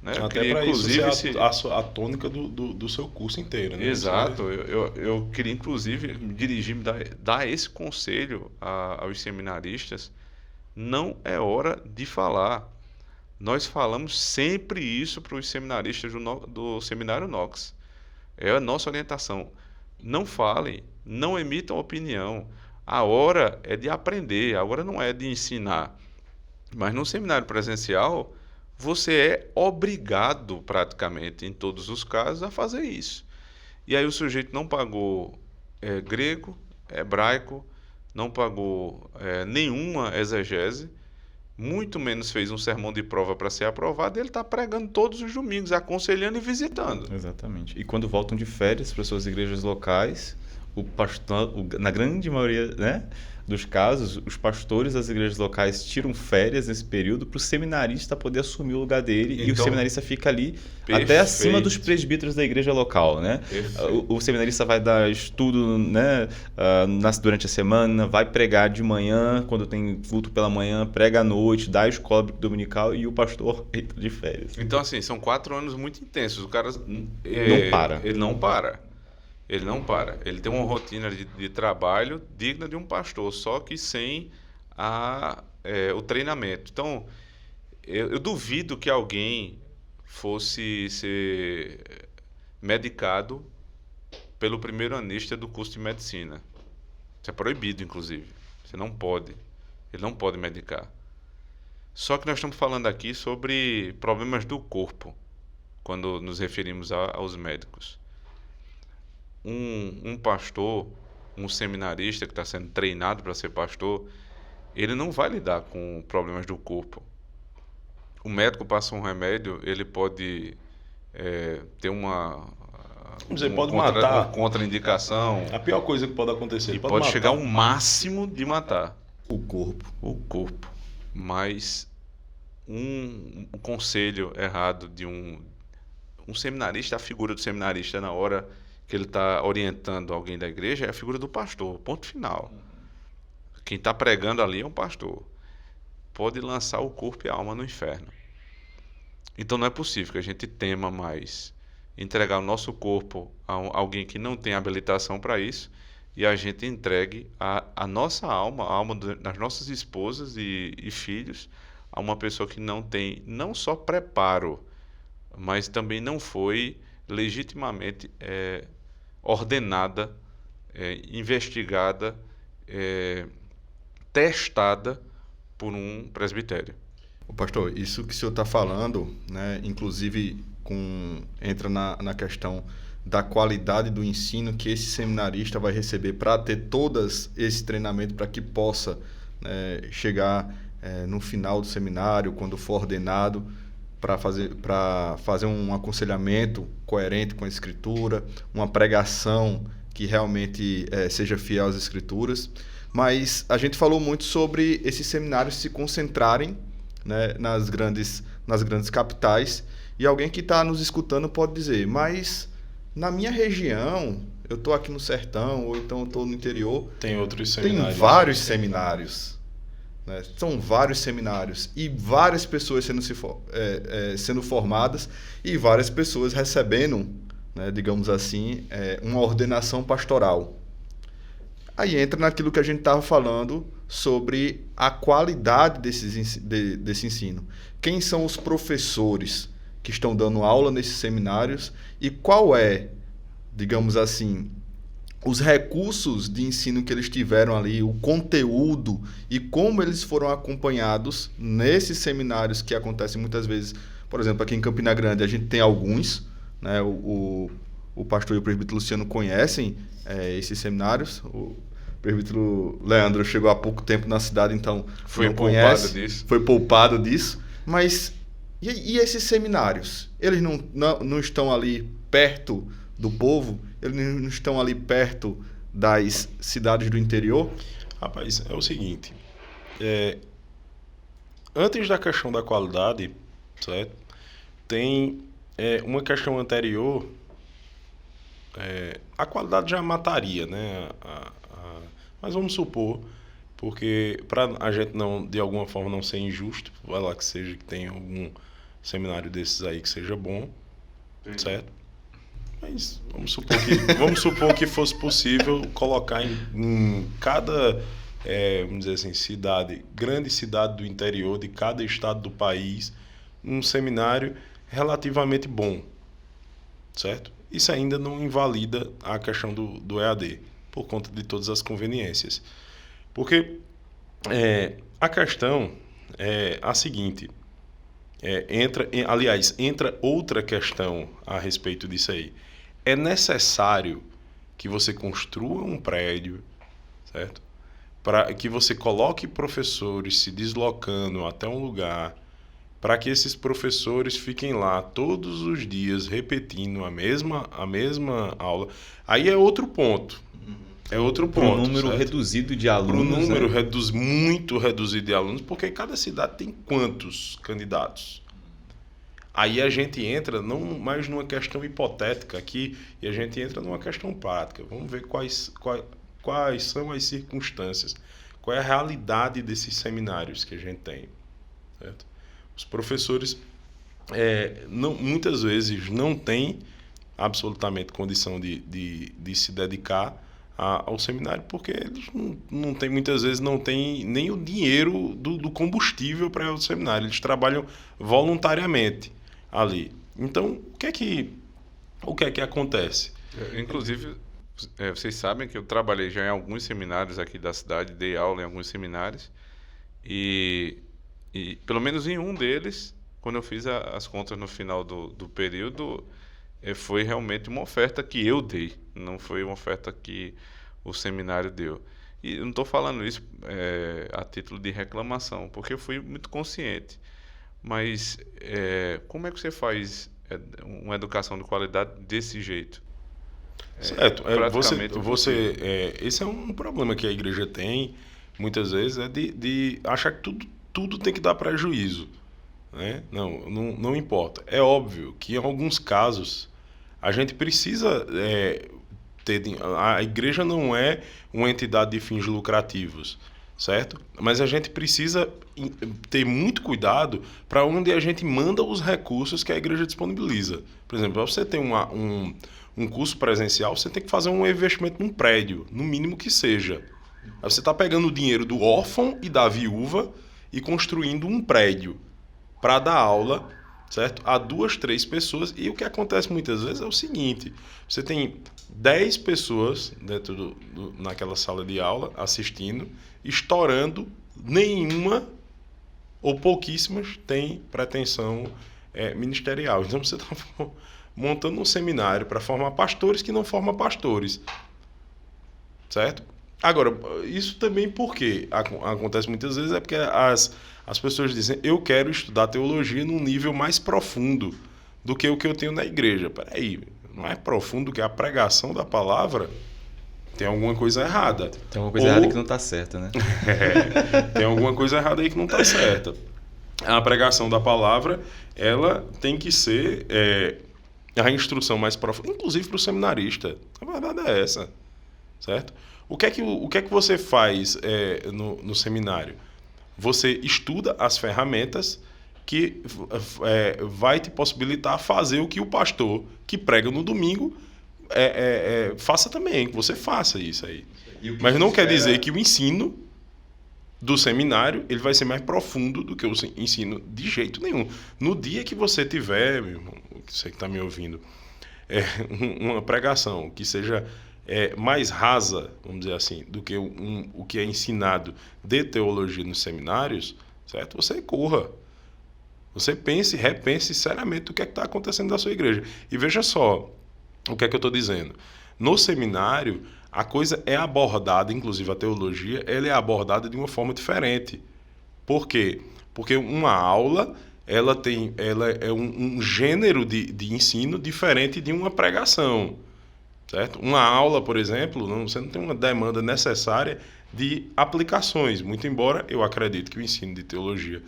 Né? Até para isso ser a tônica do seu curso inteiro. Né? Exato. Eu queria, inclusive, me dirigir, dar esse conselho aos seminaristas. Não é hora de falar. Nós falamos sempre isso para os seminaristas do Seminário Knox. É a nossa orientação. Não falem, não emitam opinião. A hora é de aprender, a hora não é de ensinar. Mas no seminário presencial, você é obrigado, praticamente, em todos os casos, a fazer isso. E aí o sujeito não pagou grego, hebraico, não pagou nenhuma exegese, muito menos fez um sermão de prova para ser aprovado, ele está pregando todos os domingos, aconselhando e visitando. Exatamente. E quando voltam de férias para suas igrejas locais, o pastor, na grande maioria, né, dos casos, os pastores das igrejas locais tiram férias nesse período para o seminarista poder assumir o lugar dele, então, e o seminarista fica ali até acima dos presbíteros da igreja local, né? O seminarista vai dar estudo, né, durante a semana, vai pregar de manhã, quando tem culto pela manhã, prega à noite, dá a escola dominical e o pastor entra de férias. Então, assim, são 4 anos muito intensos. O cara não para. Ele não para. Ele não para. Ele tem uma rotina de trabalho digna de um pastor, só que sem o treinamento. Então, eu duvido que alguém fosse ser medicado pelo primeiro anista do curso de medicina. Isso é proibido, inclusive. Você não pode. Ele não pode medicar. Só que nós estamos falando aqui sobre problemas do corpo, quando nos referimos aos médicos. Um pastor, um seminarista que está sendo treinado para ser pastor, ele não vai lidar com problemas do corpo. O médico passa um remédio, ele pode ter pode matar. Uma contraindicação. A pior coisa que pode acontecer. E pode chegar ao máximo de matar o corpo. Mas um conselho errado de um seminarista, a figura do seminarista na hora que ele está orientando alguém da igreja é a figura do pastor, ponto final. Quem está pregando ali é um pastor. Pode lançar o corpo e a alma no inferno. Então não é possível que a gente tema mais entregar o nosso corpo a alguém que não tem habilitação para isso, e a gente entregue a nossa alma, a alma das nossas esposas e filhos, a uma pessoa que não tem não só preparo, mas também não foi legitimamente ordenada, investigada, testada por um presbitério. Pastor, isso que o senhor está falando, né, inclusive entra na questão da qualidade do ensino que esse seminarista vai receber para ter todos esse treinamento para que possa chegar no final do seminário, quando for ordenado, para fazer um aconselhamento coerente com a Escritura, uma pregação que realmente seja fiel às Escrituras. Mas a gente falou muito sobre esses seminários se concentrarem, né, nas grandes capitais, e alguém que está nos escutando pode dizer, mas na minha região, eu estou aqui no sertão, ou então estou no interior, tem outros seminários. Tem vários seminários. Né? São vários seminários e várias pessoas sendo formadas e várias pessoas recebendo, né, digamos assim, uma ordenação pastoral. Aí entra naquilo que a gente estava falando sobre a qualidade desse ensino. Quem são os professores que estão dando aula nesses seminários e qual é, digamos assim, os recursos de ensino que eles tiveram ali, o conteúdo e como eles foram acompanhados nesses seminários que acontecem muitas vezes. Por exemplo, aqui em Campina Grande a gente tem alguns, né? O pastor e o presbítero Luciano conhecem esses seminários. O presbítero Leandro chegou há pouco tempo na cidade, então não conhece. Foi poupado disso. Mas e esses seminários? Eles não estão ali perto do povo? Eles não estão ali perto das cidades do interior? Rapaz, é o seguinte. Antes da questão da qualidade, certo? Tem uma questão anterior. A qualidade já mataria, né? Mas vamos supor, porque para a gente não, de alguma forma, não ser injusto, vai lá que tenha algum seminário desses aí que seja bom, certo? Mas vamos supor que fosse possível colocar em cada, vamos dizer assim, grande cidade do interior de cada estado do país, um seminário relativamente bom, certo? Isso ainda não invalida a questão do EAD, por conta de todas as conveniências. Porque a questão é a seguinte, entra outra questão a respeito disso aí. É necessário que você construa um prédio, certo? Para que você coloque professores se deslocando até um lugar, para que esses professores fiquem lá todos os dias repetindo a mesma aula. Aí é outro ponto. É outro ponto. Para um número certo? Reduzido de alunos. Para um número muito reduzido de alunos, porque cada cidade tem quantos candidatos? Aí a gente entra não mais numa questão hipotética aqui, e a gente entra numa questão prática. Vamos ver quais são as circunstâncias, qual é a realidade desses seminários que a gente tem. Certo? Os professores muitas vezes não têm absolutamente condição de se dedicar ao seminário, porque eles não têm, muitas vezes não têm nem o dinheiro do combustível para ir ao seminário. Eles trabalham voluntariamente ali. Então, o que é que acontece? Inclusive, vocês sabem que eu trabalhei já em alguns seminários aqui da cidade, dei aula em alguns seminários, e pelo menos em um deles, quando eu fiz as contas no final do período, foi realmente uma oferta que eu dei, não foi uma oferta que o seminário deu. E eu não estou falando isso a título de reclamação, porque eu fui muito consciente. Mas como é que você faz uma educação de qualidade desse jeito? Certo. Esse é um problema que a igreja tem, muitas vezes, de achar que tudo tem que dar prejuízo. Né? Não importa. É óbvio que em alguns casos a gente precisa a igreja não é uma entidade de fins lucrativos, certo? Mas a gente precisa ter muito cuidado para onde a gente manda os recursos que a igreja disponibiliza. Por exemplo, para você ter um curso presencial, você tem que fazer um investimento num prédio, no mínimo que seja. Aí você está pegando o dinheiro do órfão e da viúva e construindo um prédio para dar aula, certo? A 2, 3 pessoas. E o que acontece muitas vezes é o seguinte: você tem 10 pessoas dentro naquela sala de aula assistindo, estourando, nenhuma ou pouquíssimas têm pretensão ministerial. Então você está montando um seminário para formar pastores que não formam pastores, certo? Agora, isso também porque acontece muitas vezes porque as pessoas dizem: eu quero estudar teologia num nível mais profundo do que o que eu tenho na igreja. Peraí, não é profundo que a pregação da palavra? Tem alguma coisa errada. Tem alguma coisa errada que não está certa, né? Tem alguma coisa errada aí que não está certa. A pregação da palavra, ela tem que ser a instrução mais profunda, inclusive para o seminarista. A verdade é essa, certo? O que é que você faz no seminário? Você estuda as ferramentas que vai te possibilitar fazer o que o pastor que prega no domingo faça também, que você faça isso aí. Mas não quer dizer que o ensino do seminário ele vai ser mais profundo do que o ensino de jeito nenhum. No dia que você tiver, meu irmão, você que está me ouvindo, uma pregação que seja mais rasa, vamos dizer assim, do que o que é ensinado de teologia nos seminários, certo? Você corra. Você pense, repense seriamente o que é que está acontecendo na sua igreja. E veja só o que é que eu estou dizendo. No seminário, a coisa é abordada, inclusive a teologia, ela é abordada de uma forma diferente. Por quê? Porque uma aula, ela é um gênero de ensino diferente de uma pregação. Certo? Uma aula, por exemplo, você não tem uma demanda necessária de aplicações, muito embora eu acredite que o ensino de teologia,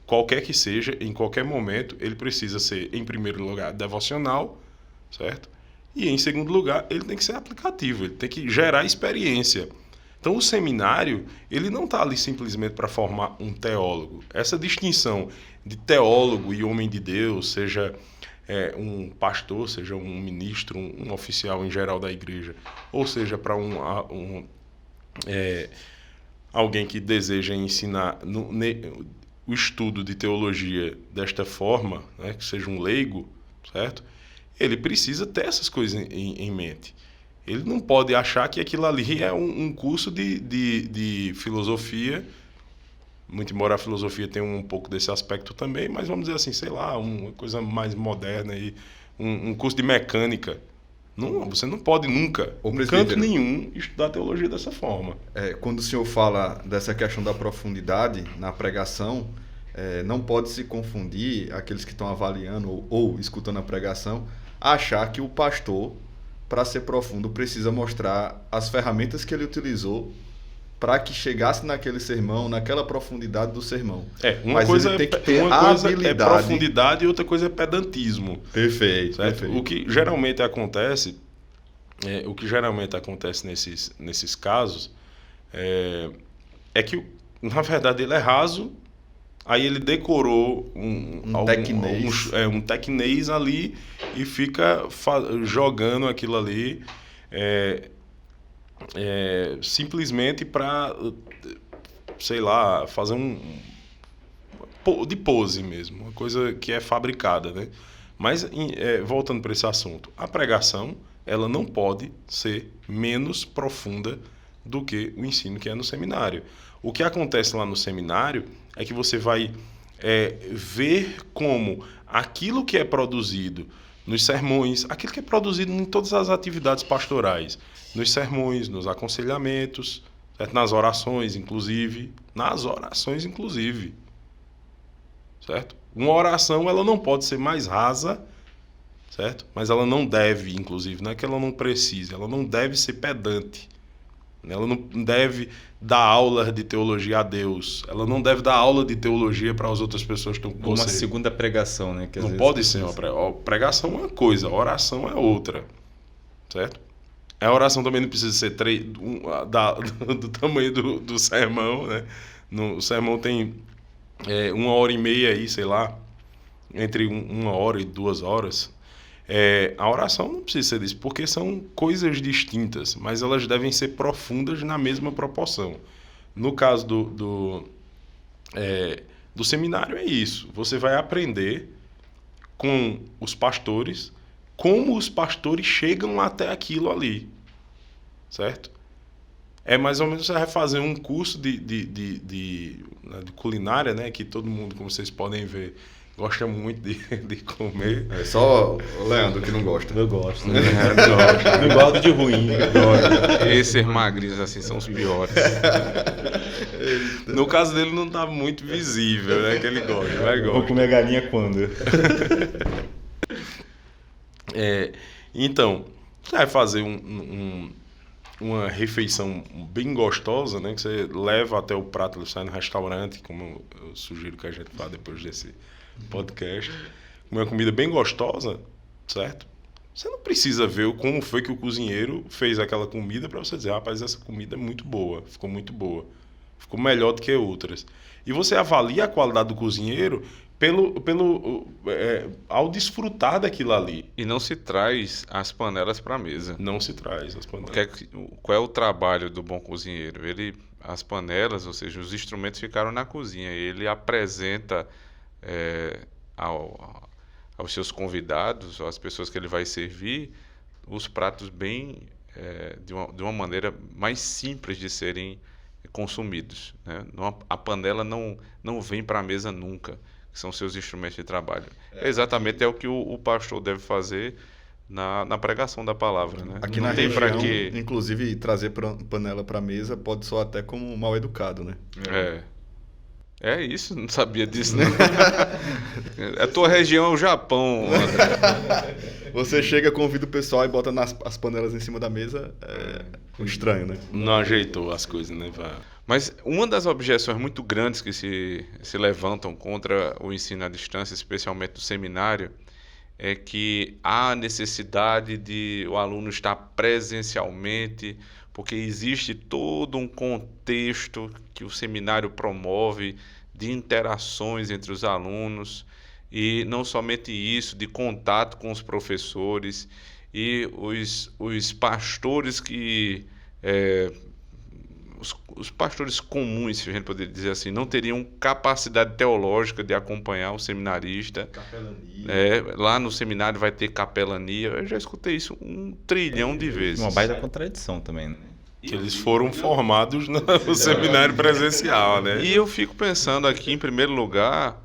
qualquer que seja, em qualquer momento, ele precisa ser, em primeiro lugar, devocional, certo? E, em segundo lugar, ele tem que ser aplicativo, ele tem que gerar experiência. Então, o seminário, ele não está ali simplesmente para formar um teólogo. Essa distinção de teólogo e homem de Deus, seja um pastor, seja um ministro, um oficial em geral da igreja, ou seja, para alguém que deseja ensinar o estudo de teologia desta forma, né, que seja um leigo, certo? Ele precisa ter essas coisas em mente. Ele não pode achar que aquilo ali é um curso de filosofia, muito embora a filosofia tenha um pouco desse aspecto também, mas vamos dizer assim, sei lá, uma coisa mais moderna, e um curso de mecânica. Não, você não pode nunca, em canto nenhum, estudar teologia dessa forma. Quando o senhor fala dessa questão da profundidade na pregação, não pode se confundir aqueles que estão avaliando ou escutando a pregação, achar que o pastor, para ser profundo, precisa mostrar as ferramentas que ele utilizou para que chegasse naquele sermão, naquela profundidade do sermão. Uma coisa tem que ter habilidade. É profundidade e outra coisa é pedantismo. Perfeito. O que geralmente acontece, nesses casos, é que, na verdade, ele é raso, aí ele decorou um tecnês ali e fica jogando aquilo ali simplesmente para, sei lá, fazer de pose mesmo, uma coisa que é fabricada, né? Mas, voltando para esse assunto, a pregação, ela não pode ser menos profunda do que o ensino que é no seminário. O que acontece lá no seminário é que você vai ver como aquilo que é produzido nos sermões, aquilo que é produzido em todas as atividades pastorais, nos sermões, nos aconselhamentos, certo? Nas orações, inclusive. Certo? Uma oração, ela não pode ser mais rasa, certo? Mas ela não deve, inclusive, não é que ela não precise, ela não deve ser pedante. Ela não deve dar aula de teologia a Deus. Ela não deve dar aula de teologia para as outras pessoas que estão com você. Uma segunda pregação, né? Que não pode ser uma pregação é uma coisa, oração é outra. Certo? A oração também não precisa ser do tamanho do sermão, né? O sermão tem 1h30 aí, sei lá, entre 1 hora e 2 horas. A oração não precisa ser disso, porque são coisas distintas, mas elas devem ser profundas na mesma proporção. No caso do seminário é isso. Você vai aprender com os pastores como os pastores chegam até aquilo ali, certo? É mais ou menos você vai fazer um curso de culinária, né? Que todo mundo, como vocês podem ver, gosta muito de comer. É só o Leandro que não gosta. Eu gosto. Não gosto de ruim. Esses magrinhos assim são os piores. No caso dele não tá muito visível, né? Que ele gosta. Vou comer galinha quando? Então, você vai fazer uma refeição bem gostosa, né? Que você leva até o prato, ele sai no restaurante, como eu sugiro que a gente vá depois desse podcast. Uma comida bem gostosa, certo? Você não precisa ver como foi que o cozinheiro fez aquela comida para você dizer, rapaz, essa comida é muito boa, ficou muito boa. ficou melhor do que outras. E você avalia a qualidade do cozinheiro ao desfrutar daquilo ali. E não se traz as panelas para a mesa. Não se traz as panelas. Qual é o trabalho do bom cozinheiro? As panelas, ou seja, os instrumentos ficaram na cozinha. Ele apresenta aos seus convidados, às pessoas que ele vai servir, os pratos de uma maneira mais simples de serem consumidos, né? A panela não vem para a mesa nunca, que são seus instrumentos de trabalho. Exatamente é o que o pastor deve fazer na pregação da palavra, né? Aqui não na tem região, para que inclusive, trazer panela para a mesa pode soar até como mal educado, né? É isso, não sabia disso, né? A tua região é o Japão, André. Você chega, convida o pessoal e bota as panelas em cima da mesa, estranho, né? Não ajeitou as coisas, né? Mas uma das objeções muito grandes que se levantam contra o ensino à distância, especialmente do seminário, é que há necessidade de o aluno estar presencialmente, porque existe todo um contexto que o seminário promove de interações entre os alunos, e não somente isso, de contato com os professores e os pastores os pastores comuns, se a gente poderia dizer assim, não teriam capacidade teológica de acompanhar o seminarista. Capelania. Lá no seminário vai ter capelania. Eu já escutei isso 1 trilhão de vezes. Uma baita contradição também, né? Que eles foram formados no seminário presencial, né? E eu fico pensando aqui, em primeiro lugar,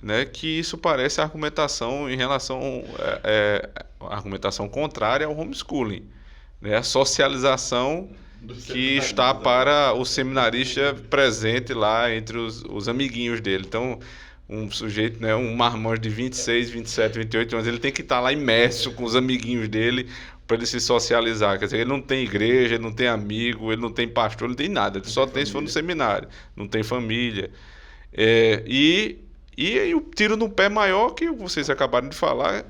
né, que isso parece argumentação em relação argumentação contrária ao homeschooling, né? A socialização que está para o seminarista presente lá entre os amiguinhos dele. Então, um sujeito, né, um marmanjo de 26, 27, 28 anos, ele tem que estar lá imerso com os amiguinhos dele para ele se socializar. Quer dizer, ele não tem igreja, ele não tem amigo, ele não tem pastor, ele não tem nada. Ele só tem se for no seminário. Não tem família. E aí o tiro no pé maior que vocês acabaram de falar,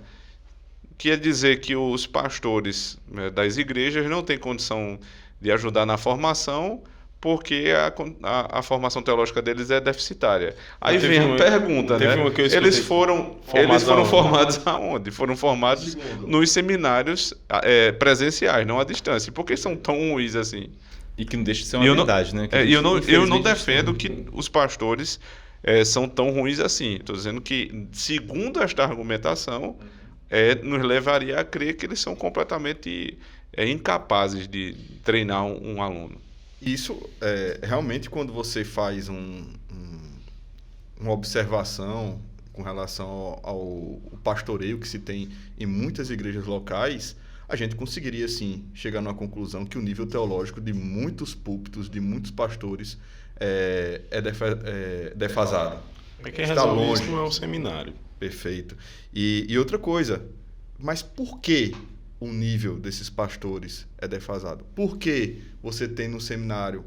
que é dizer que os pastores, né, das igrejas não têm condição de ajudar na formação, porque a formação teológica deles é deficitária. Aí vem a pergunta, né? Eles foram formados aonde? Foram formados nos seminários presenciais, não à distância. Por que são tão ruins assim? E que não deixa de ser uma verdade, né? Eu não defendo que os pastores são tão ruins assim. Estou dizendo que, segundo esta argumentação, nos levaria a crer que eles são completamente incapazes de treinar um aluno. Isso, realmente, quando você faz uma observação com relação ao pastoreio que se tem em muitas igrejas locais, a gente conseguiria, sim, chegar numa conclusão que o nível teológico de muitos púlpitos, de muitos pastores, é defasado. Mas quem resolve isso não é o seminário. Perfeito. E outra coisa, mas por que o nível desses pastores é defasado? Por que você tem no seminário,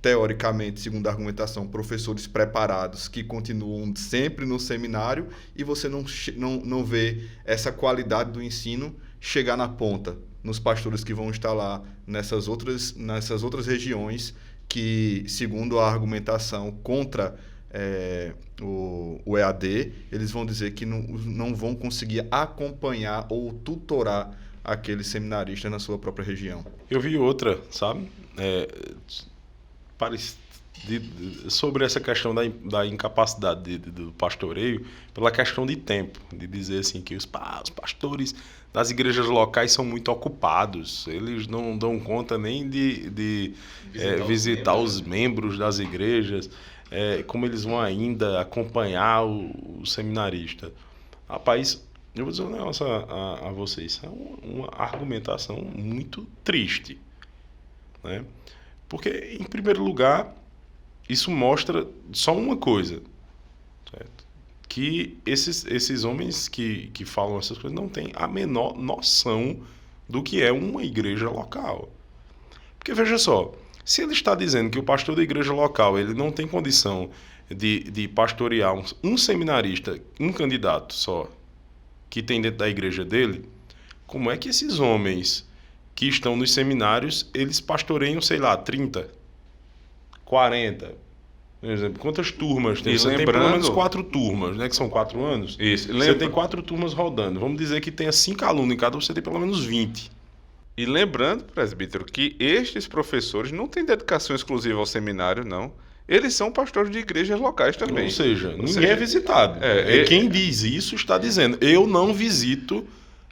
teoricamente, segundo a argumentação, professores preparados que continuam sempre no seminário e você não vê essa qualidade do ensino chegar na ponta, nos pastores que vão estar lá nessas outras regiões que, segundo a argumentação contra o EAD, eles vão dizer que não vão conseguir acompanhar ou tutorar aquele seminarista na sua própria região. Eu vi outra, sabe? Sobre essa questão da incapacidade do pastoreio, pela questão de tempo, de dizer assim que os pastores das igrejas locais são muito ocupados, eles não dão conta nem de visitar os membros das igrejas, como eles vão ainda acompanhar o seminarista. Rapaz, eu vou dizer um negócio a vocês, é uma argumentação muito triste, né? Porque, em primeiro lugar, isso mostra só uma coisa, certo? Que esses homens que falam essas coisas não têm a menor noção do que é uma igreja local. Porque, veja só, se ele está dizendo que o pastor da igreja local ele não tem condição de pastorear um seminarista, um candidato só, que tem dentro da igreja dele, como é que esses homens que estão nos seminários, eles pastoreiam, sei lá, 30, 40, Por exemplo, quantas turmas tem? E Você tem pelo lembrando- menos 4 turmas, né? Que são 4 anos. Isso. Você tem 4 turmas rodando. Vamos dizer que tenha 5 alunos em cada, você tem pelo menos 20. E lembrando, presbítero, que estes professores não têm dedicação exclusiva ao seminário, não. Eles são pastores de igrejas locais também. Ou seja, ninguém seja, é visitado. é- Quem diz isso está dizendo, eu não visito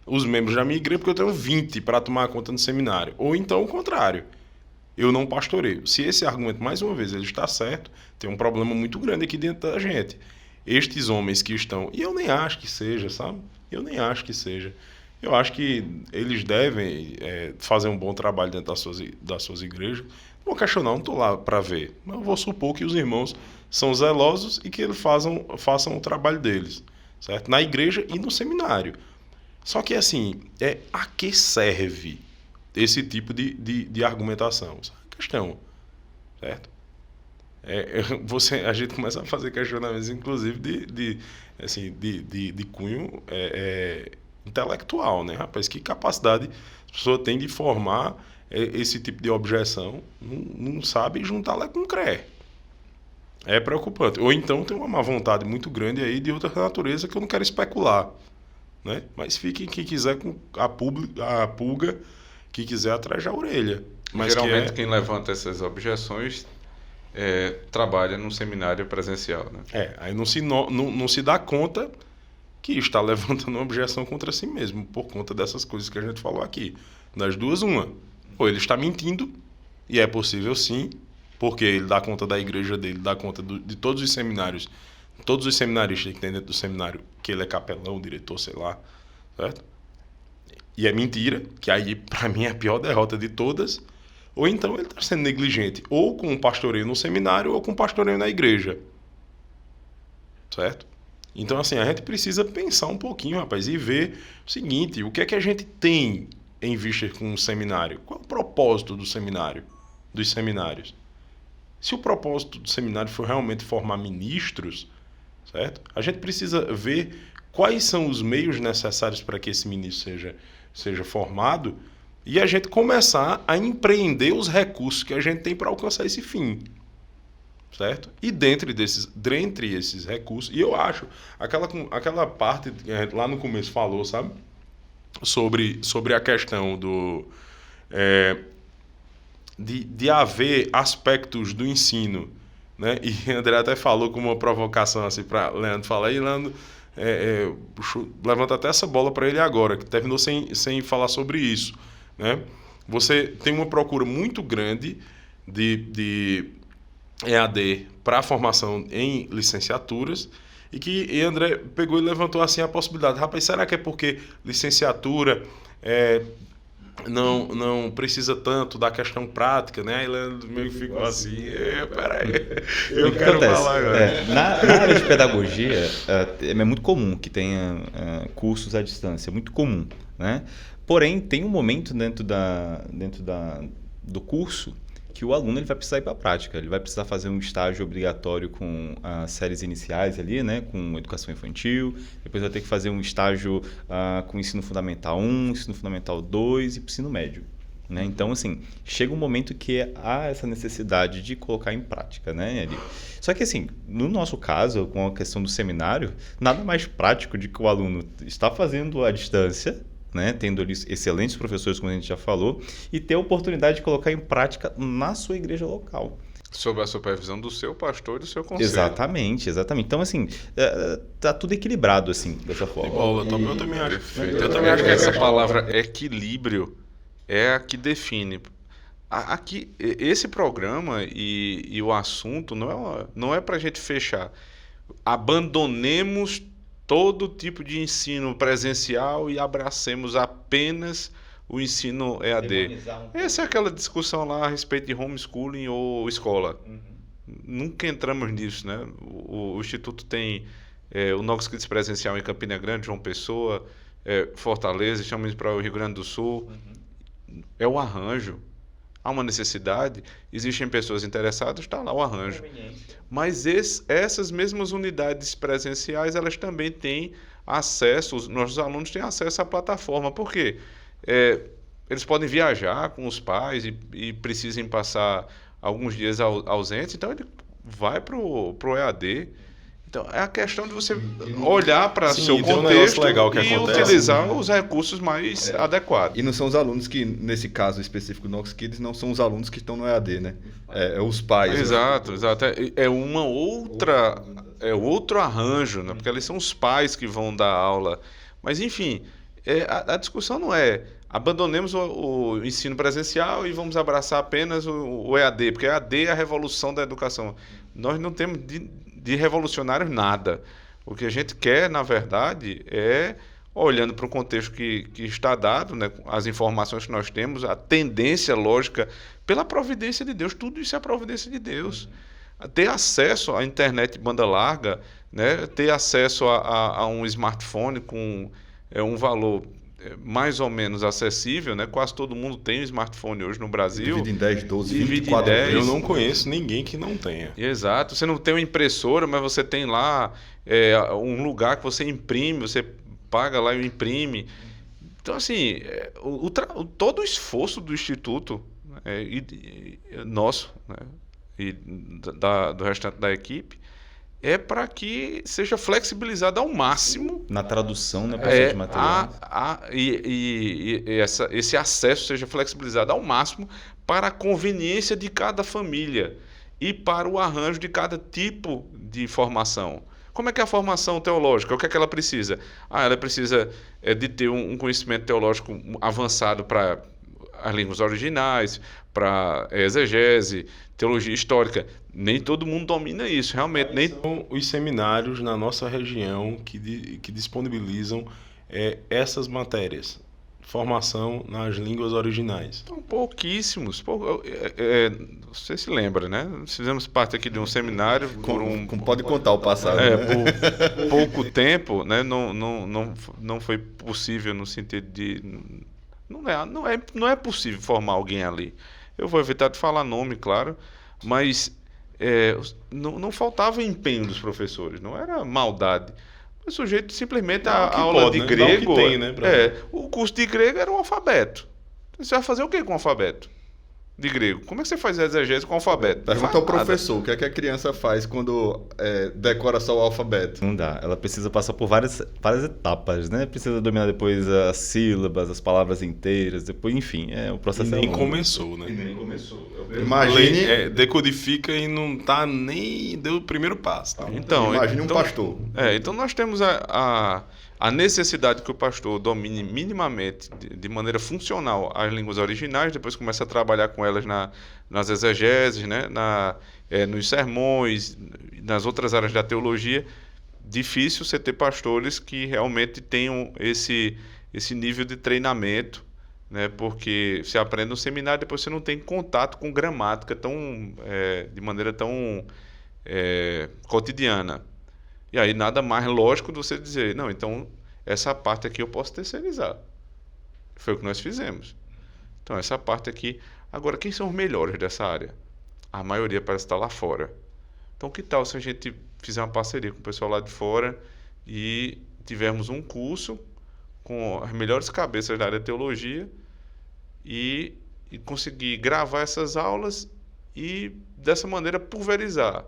os membros da minha igreja porque eu tenho 20 para tomar conta no seminário. Ou então o contrário. Eu não pastoreio. Se esse argumento, mais uma vez, ele está certo, tem um problema muito grande aqui dentro da gente. Estes homens que estão... E eu nem acho que seja, sabe? Eu nem acho que seja. Eu acho que eles devem fazer um bom trabalho dentro das suas igrejas. Não vou questionar, não estou lá para ver. Mas eu vou supor que os irmãos são zelosos e que eles façam o trabalho deles, certo? Na igreja e no seminário. Só que, assim, a que serve esse tipo de argumentação? Essa é a questão, certo? A gente começa a fazer questionamentos, inclusive, de cunho intelectual, né, rapaz? Que capacidade a pessoa tem de formar esse tipo de objeção, não sabe juntar lá com cré. É preocupante. Ou então tem uma má vontade muito grande aí de outra natureza que eu não quero especular, né? Mas fique quem quiser com a pulga que quiser atrás da orelha. Mas geralmente quem levanta essas objeções trabalha num seminário presencial, né? Aí não se dá conta que está levantando uma objeção contra si mesmo, por conta dessas coisas que a gente falou aqui. Das duas, uma. Ou ele está mentindo, e é possível sim, porque ele dá conta da igreja dele, dá conta de todos os seminários, todos os seminaristas que tem dentro do seminário, que ele é capelão, diretor, sei lá, certo? E é mentira, que aí para mim é a pior derrota de todas. Ou então ele está sendo negligente, ou com o pastoreio no seminário, ou com o pastoreio na igreja. Certo? Então, assim, a gente precisa pensar um pouquinho, rapaz, e ver o seguinte, o que é que a gente tem em vista com o seminário? Qual é o propósito do seminário, dos seminários? Se o propósito do seminário for realmente formar ministros, certo? A gente precisa ver quais são os meios necessários para que esse ministro seja formado e a gente começar a empreender os recursos que a gente tem para alcançar esse fim. Certo? E dentre esses recursos, e eu acho, aquela parte que a gente lá no começo falou, sabe? Sobre a questão de haver aspectos do ensino, né? E André até falou como uma provocação assim para Leandro falar, e Leandro levanta até essa bola para ele agora, que terminou sem falar sobre isso, né? Você tem uma procura muito grande de EAD para a formação em licenciaturas e André pegou e levantou assim a possibilidade. Rapaz, será que é porque licenciatura não precisa tanto da questão prática, né? Aí Leandro meio que ficou assim, peraí, eu quero falar agora. Na área de pedagogia, é muito comum que tenha cursos à distância, é muito comum, né? Porém, tem um momento dentro do curso que o aluno ele vai precisar ir para a prática, ele vai precisar fazer um estágio obrigatório com as séries iniciais ali, né, com educação infantil, depois vai ter que fazer um estágio com ensino fundamental 1, ensino fundamental 2 e ensino médio. Né? Então, assim, chega um momento que há essa necessidade de colocar em prática, né? Só que, assim, no nosso caso, com a questão do seminário, nada mais prático de que o aluno está fazendo à distância, né, tendo ali excelentes professores, como a gente já falou, e ter a oportunidade de colocar em prática na sua igreja local. Sob a supervisão do seu pastor e do seu conselho. Exatamente. Então, assim, tá tudo equilibrado, assim, dessa forma. Eu também acho. Eu também acho que essa palavra equilíbrio é a que define. Aqui, esse programa e o assunto não é para a gente fechar. Abandonemos todo tipo de ensino presencial e abracemos apenas o ensino EAD. Essa é aquela discussão lá a respeito de homeschooling ou escola. Uhum. Nunca entramos nisso, né? O Instituto tem o Nox Kids presencial em Campina Grande, João Pessoa, Fortaleza, chamamos para o Rio Grande do Sul. Uhum. É o arranjo. Há uma necessidade, existem pessoas interessadas, está lá o arranjo. Mas essas mesmas unidades presenciais, elas também têm acesso, os nossos alunos têm acesso à plataforma. Por quê? Eles podem viajar com os pais e precisem passar alguns dias ausentes, então ele vai pro EAD. Então, é a questão de você olhar para Sim, seu tem um contexto negócio legal que e acontece. utilizar os recursos mais adequados. E não são os alunos que, nesse caso específico do Nox Kids, não são os alunos que estão no EAD, né? É os pais. Exato, exato. É uma outra, é outro arranjo, né? Porque eles são os pais que vão dar aula. Mas, enfim, a discussão não é abandonemos o ensino presencial e vamos abraçar apenas o EAD, porque EAD é a revolução da educação. Nós não temos de revolucionário nada. O que a gente quer, na verdade, é, olhando para o contexto que está dado, né, as informações que nós temos, a tendência lógica, pela providência de Deus, tudo isso é a providência de Deus. Ter acesso à internet de banda larga, né, ter acesso a um smartphone com um valor mais ou menos acessível, né? Quase todo mundo tem um smartphone hoje no Brasil. Divide em 10, 12, Divide em 24 10. Eu não conheço ninguém que não tenha. Exato. Você não tem uma impressora, mas você tem lá um lugar que você imprime, você paga lá e imprime. Então, assim, todo o esforço do Instituto nosso, né, e do restante da equipe é para que seja flexibilizado ao máximo Na tradução, né, professor, de material. esse acesso seja flexibilizado ao máximo para a conveniência de cada família e para o arranjo de cada tipo de formação. Como é que é a formação teológica? O que é que ela precisa? Ela precisa de ter um conhecimento teológico avançado para as línguas originais, para exegese, teologia histórica. Nem todo mundo domina isso, realmente. São os seminários na nossa região que disponibilizam essas matérias. Formação nas línguas originais. São pouquíssimos. Você se lembra, né? Nós fizemos parte aqui de um seminário Pode contar o passado. Né? por pouco tempo, né? Não foi possível no sentido de... Não é possível formar alguém ali. Eu vou evitar de falar nome, claro, mas não faltava empenho dos professores, não era maldade. O sujeito simplesmente a aula de grego. O curso de grego era um alfabeto. Você vai fazer o que com o alfabeto de grego? Como é que você faz exegese com o alfabeto? Pergunta ao professor, o que é que a criança faz quando decora só o alfabeto? Não dá. Ela precisa passar por várias etapas, né? Precisa dominar depois as sílabas, as palavras inteiras, depois, enfim, o processo nem longo. começou, né? Imagine... decodifica e não tá nem... deu o primeiro passo. Tá? Então, imagine um pastor. Então nós temos a necessidade que o pastor domine minimamente, de maneira funcional, as línguas originais, depois começa a trabalhar com elas nas exegeses, né? Nos sermões, nas outras áreas da teologia. Difícil você ter pastores que realmente tenham esse nível de treinamento, né? Porque você aprende no seminário, depois você não tem contato com gramática de maneira tão cotidiana. E aí nada mais lógico de você dizer, não, então essa parte aqui eu posso terceirizar. Foi o que nós fizemos. Então essa parte aqui... Agora, quem são os melhores dessa área? A maioria parece estar lá fora. Então que tal se a gente fizer uma parceria com o pessoal lá de fora e tivermos um curso com as melhores cabeças da área de teologia e conseguir gravar essas aulas e dessa maneira pulverizar.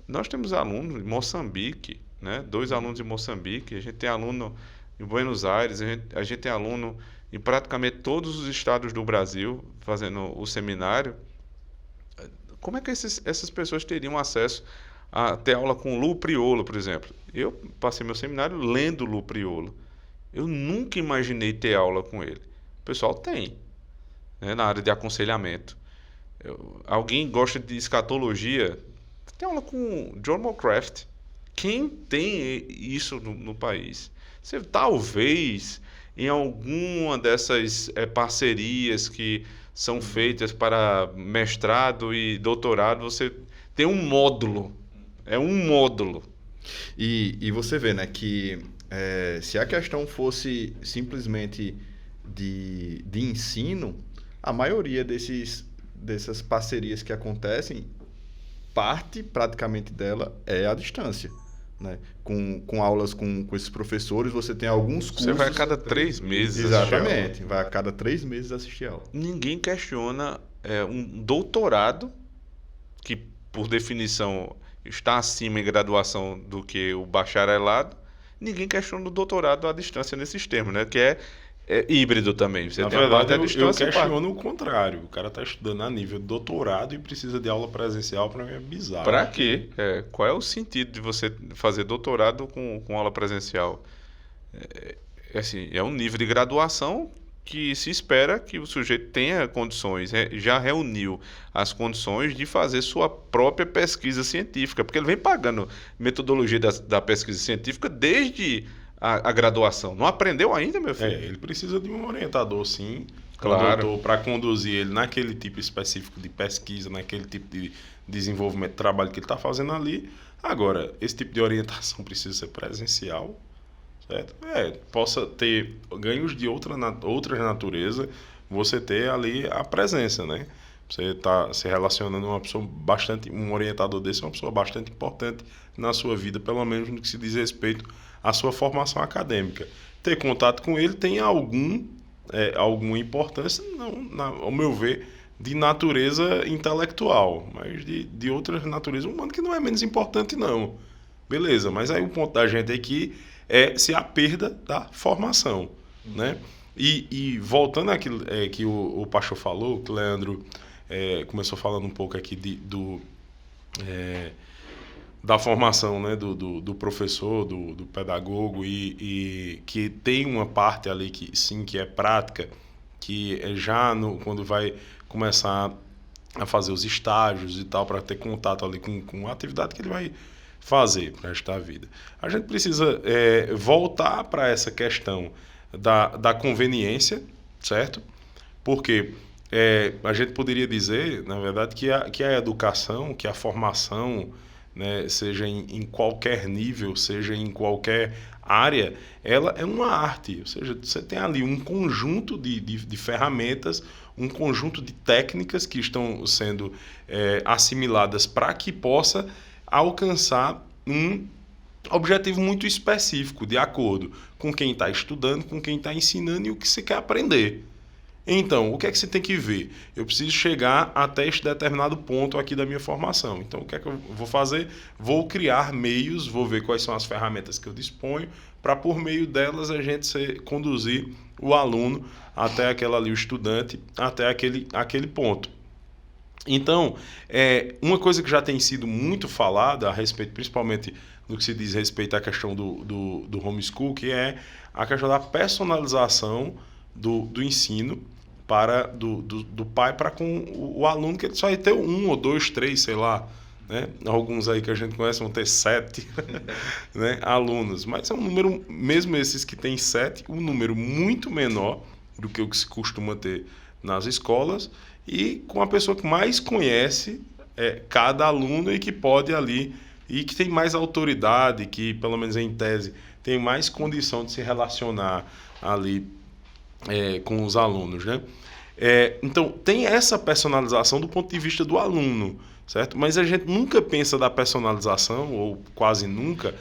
Nós temos alunos em Moçambique, né? 2 alunos em Moçambique, a gente tem aluno em Buenos Aires, a gente tem aluno em praticamente todos os estados do Brasil fazendo o seminário. Como é que essas pessoas teriam acesso a ter aula com Lu Priolo, por exemplo? Eu passei meu seminário lendo Lu Priolo. Eu nunca imaginei ter aula com ele. O pessoal tem, né? Na área de aconselhamento. Alguém gosta de escatologia... Tem aula com John Moncraft. Quem tem isso no país? Você talvez em alguma dessas parcerias que são feitas para mestrado e doutorado, você tem um módulo. É um módulo. E você vê, né, que se a questão fosse simplesmente de ensino, a maioria dessas parcerias que acontecem, parte praticamente dela é à distância, né? Com aulas com esses professores, você tem alguns cursos... Você vai a cada 3 meses. Exatamente, vai a cada 3 meses assistir aula. Ninguém questiona um doutorado que por definição, está acima em graduação do que o bacharelado, ninguém questiona o doutorado à distância nesses termos, né? Que é híbrido também. Você Na tem a parte verdade, à eu distância e parte. questiono o contrário. O cara está estudando a nível de doutorado e precisa de aula presencial, para mim é bizarro. Para quê? Qual é o sentido de você fazer doutorado com aula presencial? Assim, é um nível de graduação que se espera que o sujeito tenha condições, já reuniu as condições de fazer sua própria pesquisa científica, porque ele vem pagando metodologia da pesquisa científica desde a graduação. Não aprendeu ainda, meu filho? Ele precisa de um orientador, sim. Claro. Para conduzir ele naquele tipo específico de pesquisa, naquele tipo de desenvolvimento de trabalho que ele está fazendo ali. Agora, esse tipo de orientação precisa ser presencial, certo? Possa ter ganhos de outra natureza, você ter ali a presença, né? Você está se relacionando com uma pessoa um orientador desse é uma pessoa bastante importante na sua vida, pelo menos no que se diz respeito à sua formação acadêmica. Ter contato com ele tem alguma importância, não, ao meu ver, de natureza intelectual, mas de outra natureza humana que não é menos importante, não. Beleza, mas aí o ponto da gente aqui é se a perda da formação, né? E voltando àquilo que o pastor falou, que o Leandro começou falando um pouco aqui da formação, né, do professor, do pedagogo, e que tem uma parte ali que sim, que é prática, que é já quando vai começar a fazer os estágios e tal, para ter contato ali com a atividade que ele vai fazer para esta vida. A gente precisa voltar para essa questão da conveniência, certo? Porque a gente poderia dizer, na verdade, que a educação, que a formação, né, seja em qualquer nível, seja em qualquer área, ela é uma arte. Ou seja, você tem ali um conjunto de ferramentas, um conjunto de técnicas que estão sendo assimiladas para que possa alcançar um objetivo muito específico, de acordo com quem está estudando, com quem está ensinando e o que você quer aprender. Então, o que é que você tem que ver? Eu preciso chegar até este determinado ponto aqui da minha formação. Então, o que é que eu vou fazer? Vou criar meios, vou ver quais são as ferramentas que eu disponho, para por meio delas a gente conduzir o aluno até o estudante, até aquele ponto. Então, uma coisa que já tem sido muito falada a respeito, principalmente no que se diz respeito à questão do homeschool, que é a questão da personalização do ensino do pai para com o aluno, que ele só vai ter 1 ou 2, 3, sei lá, né? Alguns aí que a gente conhece vão ter 7 né, alunos, mas é um número, mesmo esses que têm 7, um número muito menor do que o que se costuma ter nas escolas, e com a pessoa que mais conhece cada aluno e que pode ali, e que tem mais autoridade, que pelo menos em tese tem mais condição de se relacionar ali com os alunos, né? Então tem essa personalização do ponto de vista do aluno, certo? Mas a gente nunca pensa da personalização, ou quase nunca,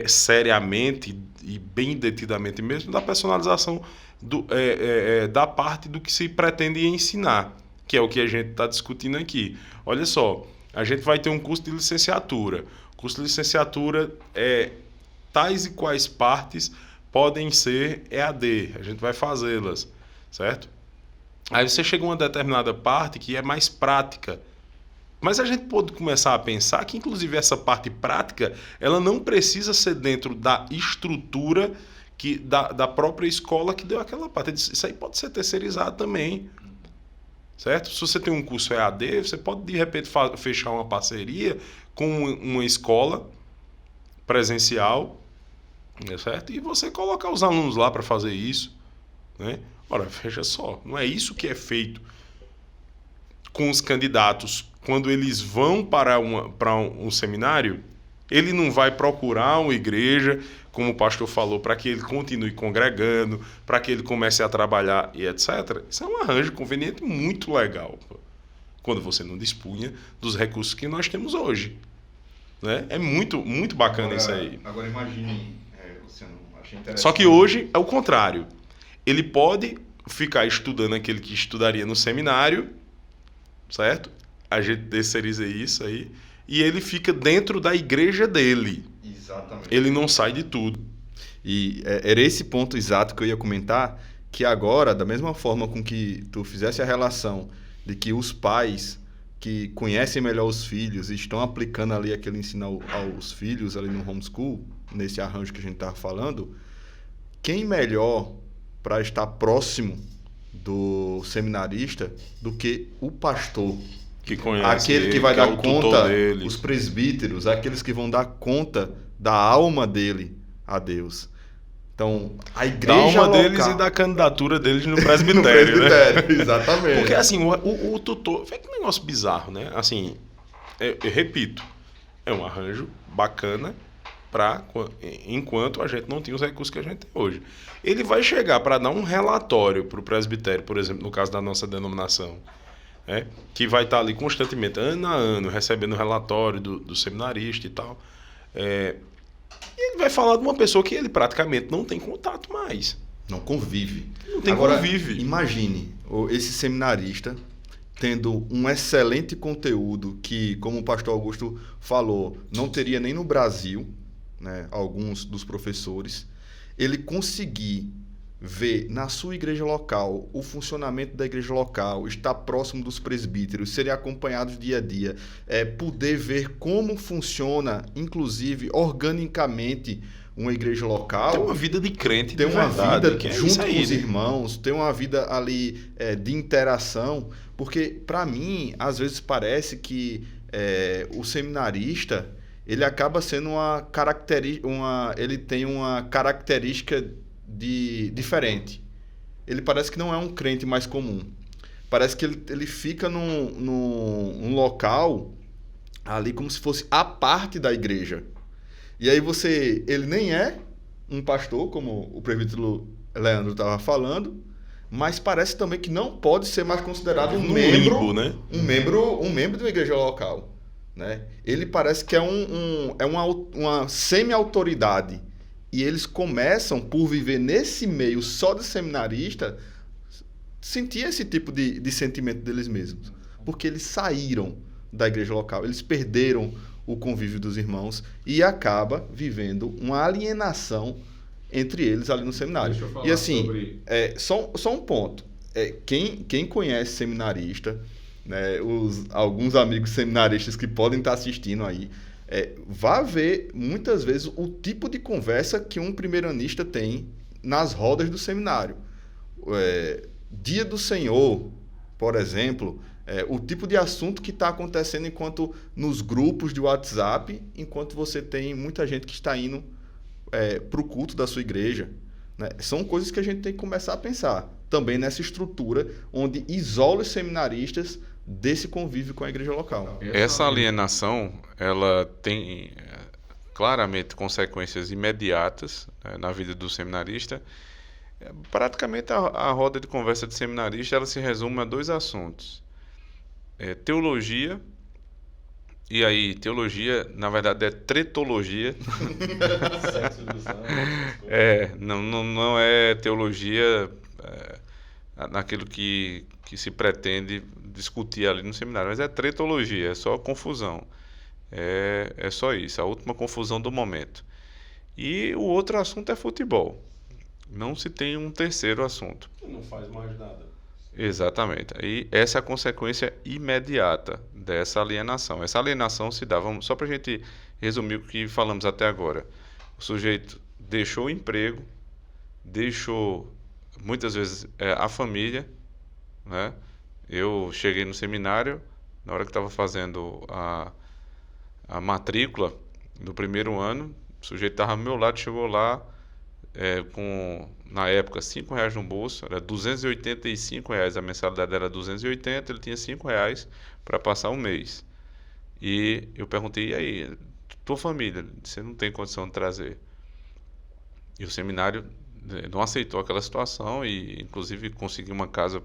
seriamente e bem detidamente mesmo, da personalização da parte do que se pretende ensinar, que é o que a gente está discutindo aqui. Olha só, a gente vai ter um curso de licenciatura. O curso de licenciatura tais e quais partes podem ser EAD, a gente vai fazê-las, certo? Aí você chega a uma determinada parte que é mais prática, mas a gente pode começar a pensar que, inclusive, essa parte prática, ela não precisa ser dentro da estrutura da própria escola que deu aquela parte. Isso aí pode ser terceirizado também, certo? Se você tem um curso EAD, você pode, de repente, fechar uma parceria com uma escola presencial, certo? E você colocar os alunos lá para fazer isso, né? Ora, veja só, não é isso que é feito com os candidatos. Quando eles vão para um seminário, ele não vai procurar uma igreja, como o pastor falou, para que ele continue congregando, para que ele comece a trabalhar e etc. Isso é um arranjo conveniente muito legal, quando você não dispunha dos recursos que nós temos hoje, né? É muito, muito bacana isso aí. Agora imagine, Luciano, achei interessante. Só que hoje é o contrário. Ele pode ficar estudando aquele que estudaria no seminário, certo? a gente terceiriza isso aí, e ele fica dentro da igreja dele. Exatamente. Ele não sai de tudo. E era esse ponto exato que eu ia comentar, que agora, da mesma forma com que tu fizesse a relação de que os pais que conhecem melhor os filhos e estão aplicando ali aquele ensino aos filhos ali no homeschool, nesse arranjo que a gente estava falando, quem melhor para estar próximo do seminarista do que o pastor? Que conhece Aquele que ele, vai que é dar o tutor conta, dele. os presbíteros, aqueles que vão dar conta da alma dele a Deus. Então, a Da igreja alma local... deles e da candidatura deles no no presbitério, né? presbitério, exatamente. Porque assim, o tutor... Foi que negócio bizarro, né? Assim, eu repito, é um arranjo bacana enquanto a gente não tem os recursos que a gente tem hoje. Ele vai chegar para dar um relatório para o presbitério, por exemplo, no caso da nossa denominação, né? Que vai estar ali constantemente, ano a ano, recebendo o relatório do seminarista e tal. E ele vai falar de uma pessoa que ele praticamente não tem contato mais. Não convive. Não tem Agora, convive. imagine esse seminarista tendo um excelente conteúdo que, como o pastor Augusto falou, não teria nem no Brasil, né, alguns dos professores, ele conseguir ver na sua igreja local o funcionamento da igreja local, estar próximo dos presbíteros, serem acompanhados dia a dia, poder ver como funciona, inclusive, organicamente, uma igreja local. Tem uma vida de crente, ter uma verdade, vida que é junto isso aí, com os né? irmãos, ter uma vida ali de interação, porque para mim às vezes parece que o seminarista ele acaba sendo ele tem uma característica diferente. Ele parece que não é um crente mais comum. Parece que ele fica num local ali como se fosse a parte da igreja. E aí ele nem é um pastor, como o presbítero Leandro estava falando, mas parece também que não pode ser mais considerado um membro, limbo, né? um membro de uma igreja local, né? Ele parece que é uma semi-autoridade. E eles começam, por viver nesse meio só de seminarista, sentir esse tipo de sentimento deles mesmos. Porque eles saíram da igreja local, eles perderam o convívio dos irmãos e acaba vivendo uma alienação entre eles ali no seminário. Deixa eu falar E assim, sobre... só um ponto. Quem conhece seminarista, né, alguns amigos seminaristas que podem estar assistindo aí, vá ver muitas vezes o tipo de conversa que um primeiranista tem nas rodas do seminário. Dia do Senhor, por exemplo, o tipo de assunto que está acontecendo enquanto nos grupos de WhatsApp, enquanto você tem muita gente que está indo para o culto da sua igreja, né? São coisas que a gente tem que começar a pensar também nessa estrutura onde isola os seminaristas desse convívio com a igreja local. Essa alienação, ela tem claramente consequências imediatas, né, na vida do seminarista. Praticamente a roda de conversa de seminarista ela se resume a dois assuntos. Teologia, e aí teologia, na verdade, é tretologia. Não é teologia naquilo que se pretende discutir ali no seminário, mas é tretologia, é só confusão. É só isso, a última confusão do momento. E o outro assunto é futebol. Não se tem um terceiro assunto. Não faz mais nada. Exatamente. E essa é a consequência imediata dessa alienação. Essa alienação se dá, só para a gente resumir o que falamos até agora. O sujeito deixou o emprego, deixou muitas vezes a família, né? Eu cheguei no seminário, na hora que estava fazendo a matrícula do primeiro ano, o sujeito estava ao meu lado, chegou lá com, na época, R$5 no bolso, era R$285, a mensalidade era R$280, ele tinha R$5 para passar um mês. E eu perguntei, e aí, tua família, você não tem condição de trazer? E o seminário não aceitou aquela situação e, inclusive, conseguiu uma casa. O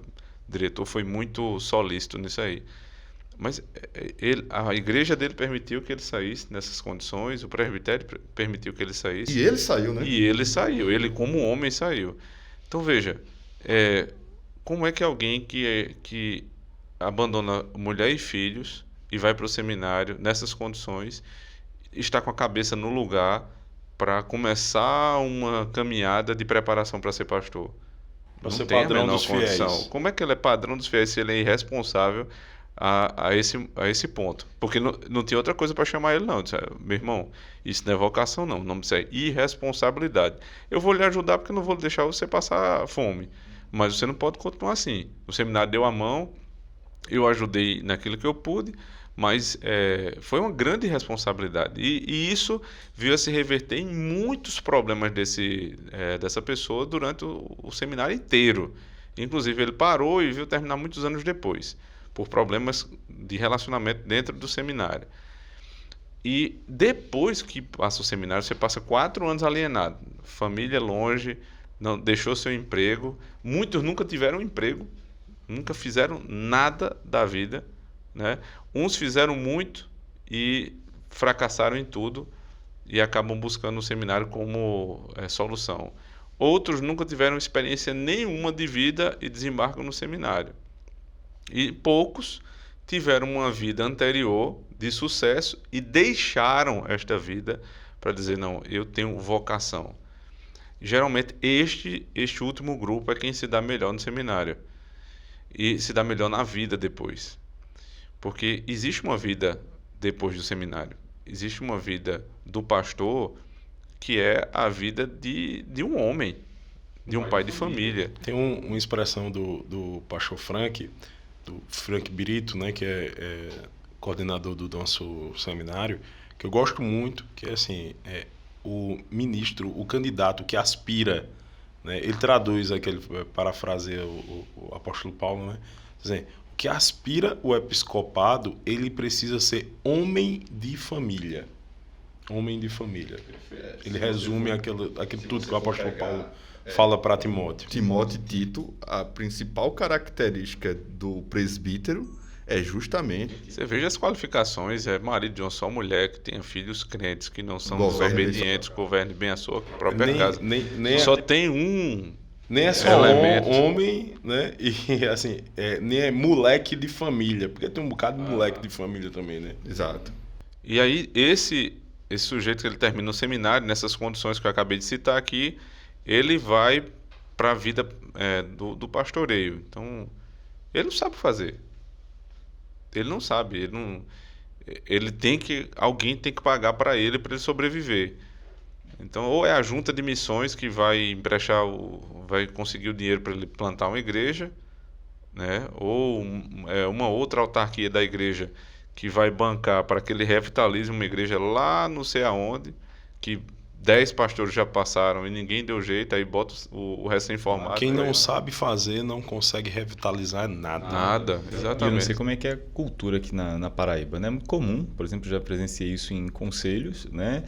diretor foi muito solícito nisso aí. Mas a igreja dele permitiu que ele saísse nessas condições, o presbitério permitiu que ele saísse. E ele saiu, né? E ele saiu, ele como homem saiu. Então veja, como é que alguém que abandona mulher e filhos e vai para o seminário nessas condições, está com a cabeça no lugar para começar uma caminhada de preparação para ser pastor? Pra Não ser tem a padrão menor dos condição. fiéis. Como é que ele é padrão dos fiéis se ele é irresponsável a esse ponto? Porque não tinha outra coisa para chamar ele, não. Disse, meu irmão, isso não é vocação, não. O nome disso é irresponsabilidade. Eu vou lhe ajudar porque não vou deixar você passar fome. Mas você não pode continuar assim. O seminário deu a mão, eu ajudei naquilo que eu pude, mas foi uma grande responsabilidade. E isso veio a se reverter em muitos problemas dessa pessoa durante o seminário inteiro. Inclusive, ele parou e viu terminar muitos anos depois, por problemas de relacionamento dentro do seminário. E depois que passa o seminário, você passa 4 anos alienado. Família longe, não deixou seu emprego. Muitos nunca tiveram emprego, nunca fizeram nada da vida, né? Uns fizeram muito e fracassaram em tudo e acabam buscando o seminário como solução. Outros nunca tiveram experiência nenhuma de vida e desembarcam no seminário. E poucos tiveram uma vida anterior de sucesso e deixaram esta vida para dizer, não, eu tenho vocação. Geralmente este último grupo é quem se dá melhor no seminário e se dá melhor na vida depois. Porque existe uma vida depois do seminário. Existe uma vida do pastor que é a vida de um homem, de um pai de família. Tem uma expressão do pastor Frank, do Frank Birito, né, que é coordenador do nosso seminário, que eu gosto muito, que é assim, o ministro, o candidato que aspira, né, ele traduz aquele, parafraseia o apóstolo Paulo, né, dizendo, o que aspira o episcopado, ele precisa ser homem de família. Homem de família. Ele resume aquilo tudo que o apóstolo Paulo fala para Timóteo. Timóteo e Tito, a principal característica do presbítero é justamente... Você veja as qualificações, marido de uma só mulher, que tenha filhos crentes, que não são Governe desobedientes, governe bem a sua própria casa. Nem Só tem um nem é só elemento. homem, né? E assim, nem é moleque de família, porque tem um bocado de moleque de família também, né? Exato. E aí, esse sujeito que ele termina o seminário, nessas condições que eu acabei de citar aqui, ele vai para a vida do pastoreio. Então, ele não sabe fazer. Ele não sabe. Alguém tem que pagar para ele sobreviver. Então, ou é a junta de missões que vai vai conseguir o dinheiro para ele plantar uma igreja, né? Ou uma outra autarquia da igreja que vai bancar para que ele revitalize uma igreja lá não sei aonde, que 10 pastores já passaram e ninguém deu jeito, aí bota o recém-formado. Quem não sabe fazer não consegue revitalizar nada. Nada, E eu exatamente. não sei como é que é a cultura aqui na Paraíba, né? É muito comum, por exemplo, já presenciei isso em conselhos, né?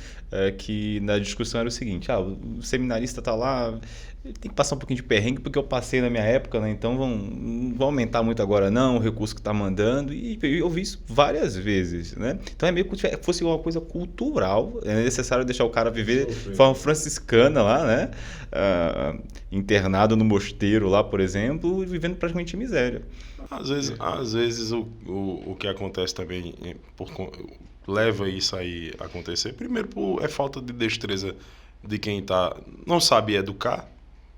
Que na discussão era o seguinte, o seminarista está lá, ele tem que passar um pouquinho de perrengue porque eu passei na minha época, né? Então não vão aumentar muito agora não, o recurso que está mandando, e eu vi isso várias vezes, né? Então é meio que fosse uma coisa cultural, é necessário deixar o cara viver de forma franciscana lá, né? Internado no mosteiro lá, por exemplo, vivendo praticamente em miséria. Às vezes o que acontece também leva isso aí a acontecer. Primeiro, é falta de destreza de quem não sabe educar,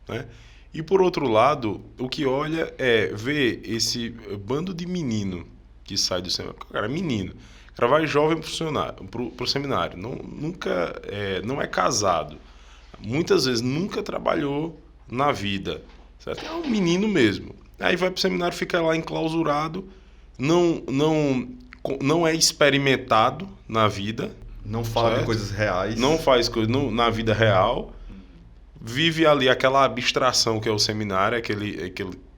né? E por outro lado, o que olha ver esse bando de menino que sai do seminário. Cara, menino. O cara vai jovem pro seminário. Não é casado. Muitas vezes nunca trabalhou na vida. Certo? É um menino mesmo. Aí vai pro seminário, fica lá enclausurado, não é experimentado na vida. Não fala certo? de coisas reais. Não faz coisa na vida real. Vive ali aquela abstração que é o seminário, aquele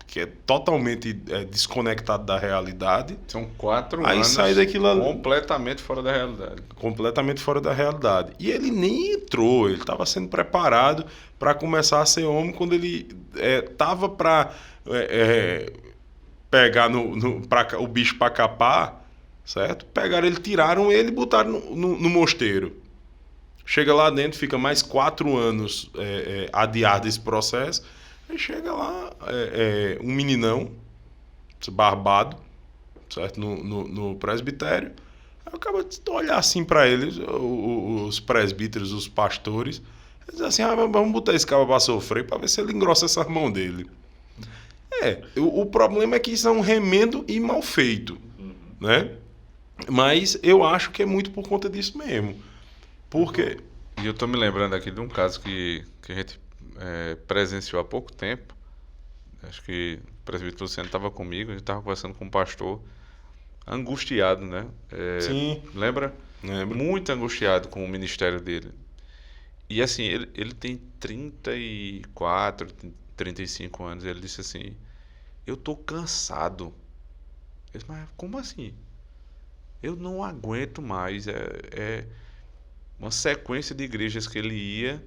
que é totalmente desconectado da realidade. São 4 Aí anos sai daquilo ali, completamente fora da realidade. completamente fora da realidade. E ele nem entrou, ele estava sendo preparado para começar a ser homem quando ele estava para pegar o bicho para capar, certo? Pegaram ele, tiraram ele e botaram no mosteiro. Chega lá dentro, fica mais 4 anos adiado esse processo. Aí chega lá um meninão, barbado, certo? No presbitério. Aí eu acabo de olhar assim para eles, os presbíteros, os pastores, eles dizem assim, vamos botar esse cara para sofrer para ver se ele engrossa essa mão dele. O problema é que isso é um remendo e mal feito, né? Mas eu acho que é muito por conta disso mesmo. Porque... E eu tô me lembrando aqui de um caso que a gente presenciou há pouco tempo. Acho que o presbítero Luciano estava comigo, a gente estava conversando com um pastor angustiado, né? Sim. Lembra? Lembro. Muito angustiado com o ministério dele. E assim, ele tem 34, 35 anos. Ele disse assim, eu tô cansado. Eu disse, mas como assim? Eu não aguento mais. É uma sequência de igrejas que ele ia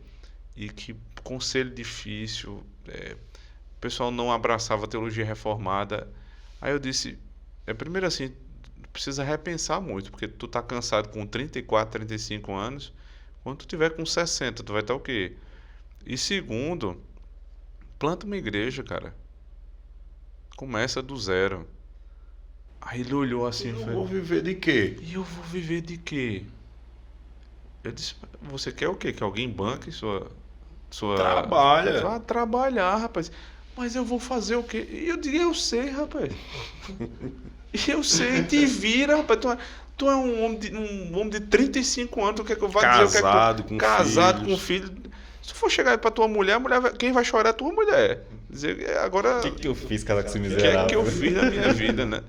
e que conselho difícil, o pessoal não abraçava a teologia reformada. Aí eu disse, primeiro assim, precisa repensar muito, porque tu tá cansado com 34, 35 anos, quando tu tiver com 60, tu vai estar o quê? E segundo, planta uma igreja, cara. Começa do zero. Aí ele olhou assim, Eu vou viver de quê? e eu vou viver de quê? Eu disse, você quer o quê? Que alguém banque sua... Trabalha. Vá trabalhar, rapaz. Mas eu vou fazer o quê? E eu diria, eu sei, rapaz. Eu sei, te vira, rapaz. Tu é um homem de 35 anos, tu quer que eu vá dizer o que é que Casado, com casado filhos. com filho. Se for chegar pra tua mulher, quem vai chorar é a tua mulher. Dizer, agora... O que eu fiz, cara, com esse O que é miserável? que eu fiz na minha vida, né?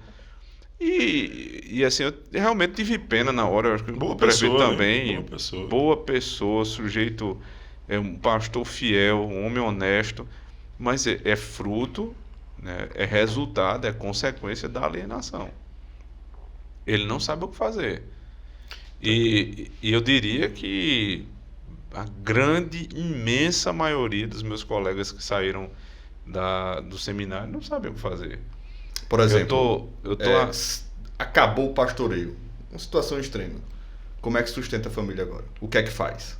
E assim, eu realmente tive pena na hora. Eu acho que Boa o presbítero pessoa, né? também. Boa pessoa. Boa pessoa, sujeito, um pastor fiel, um homem honesto, mas é fruto, né, é resultado, é consequência da alienação. Ele não sabe o que fazer. E eu diria que a grande, imensa maioria dos meus colegas que saíram do seminário não sabem o que fazer. Por exemplo, eu tô acabou o pastoreio. Uma situação extrema. Como é que sustenta a família agora? O que é que faz?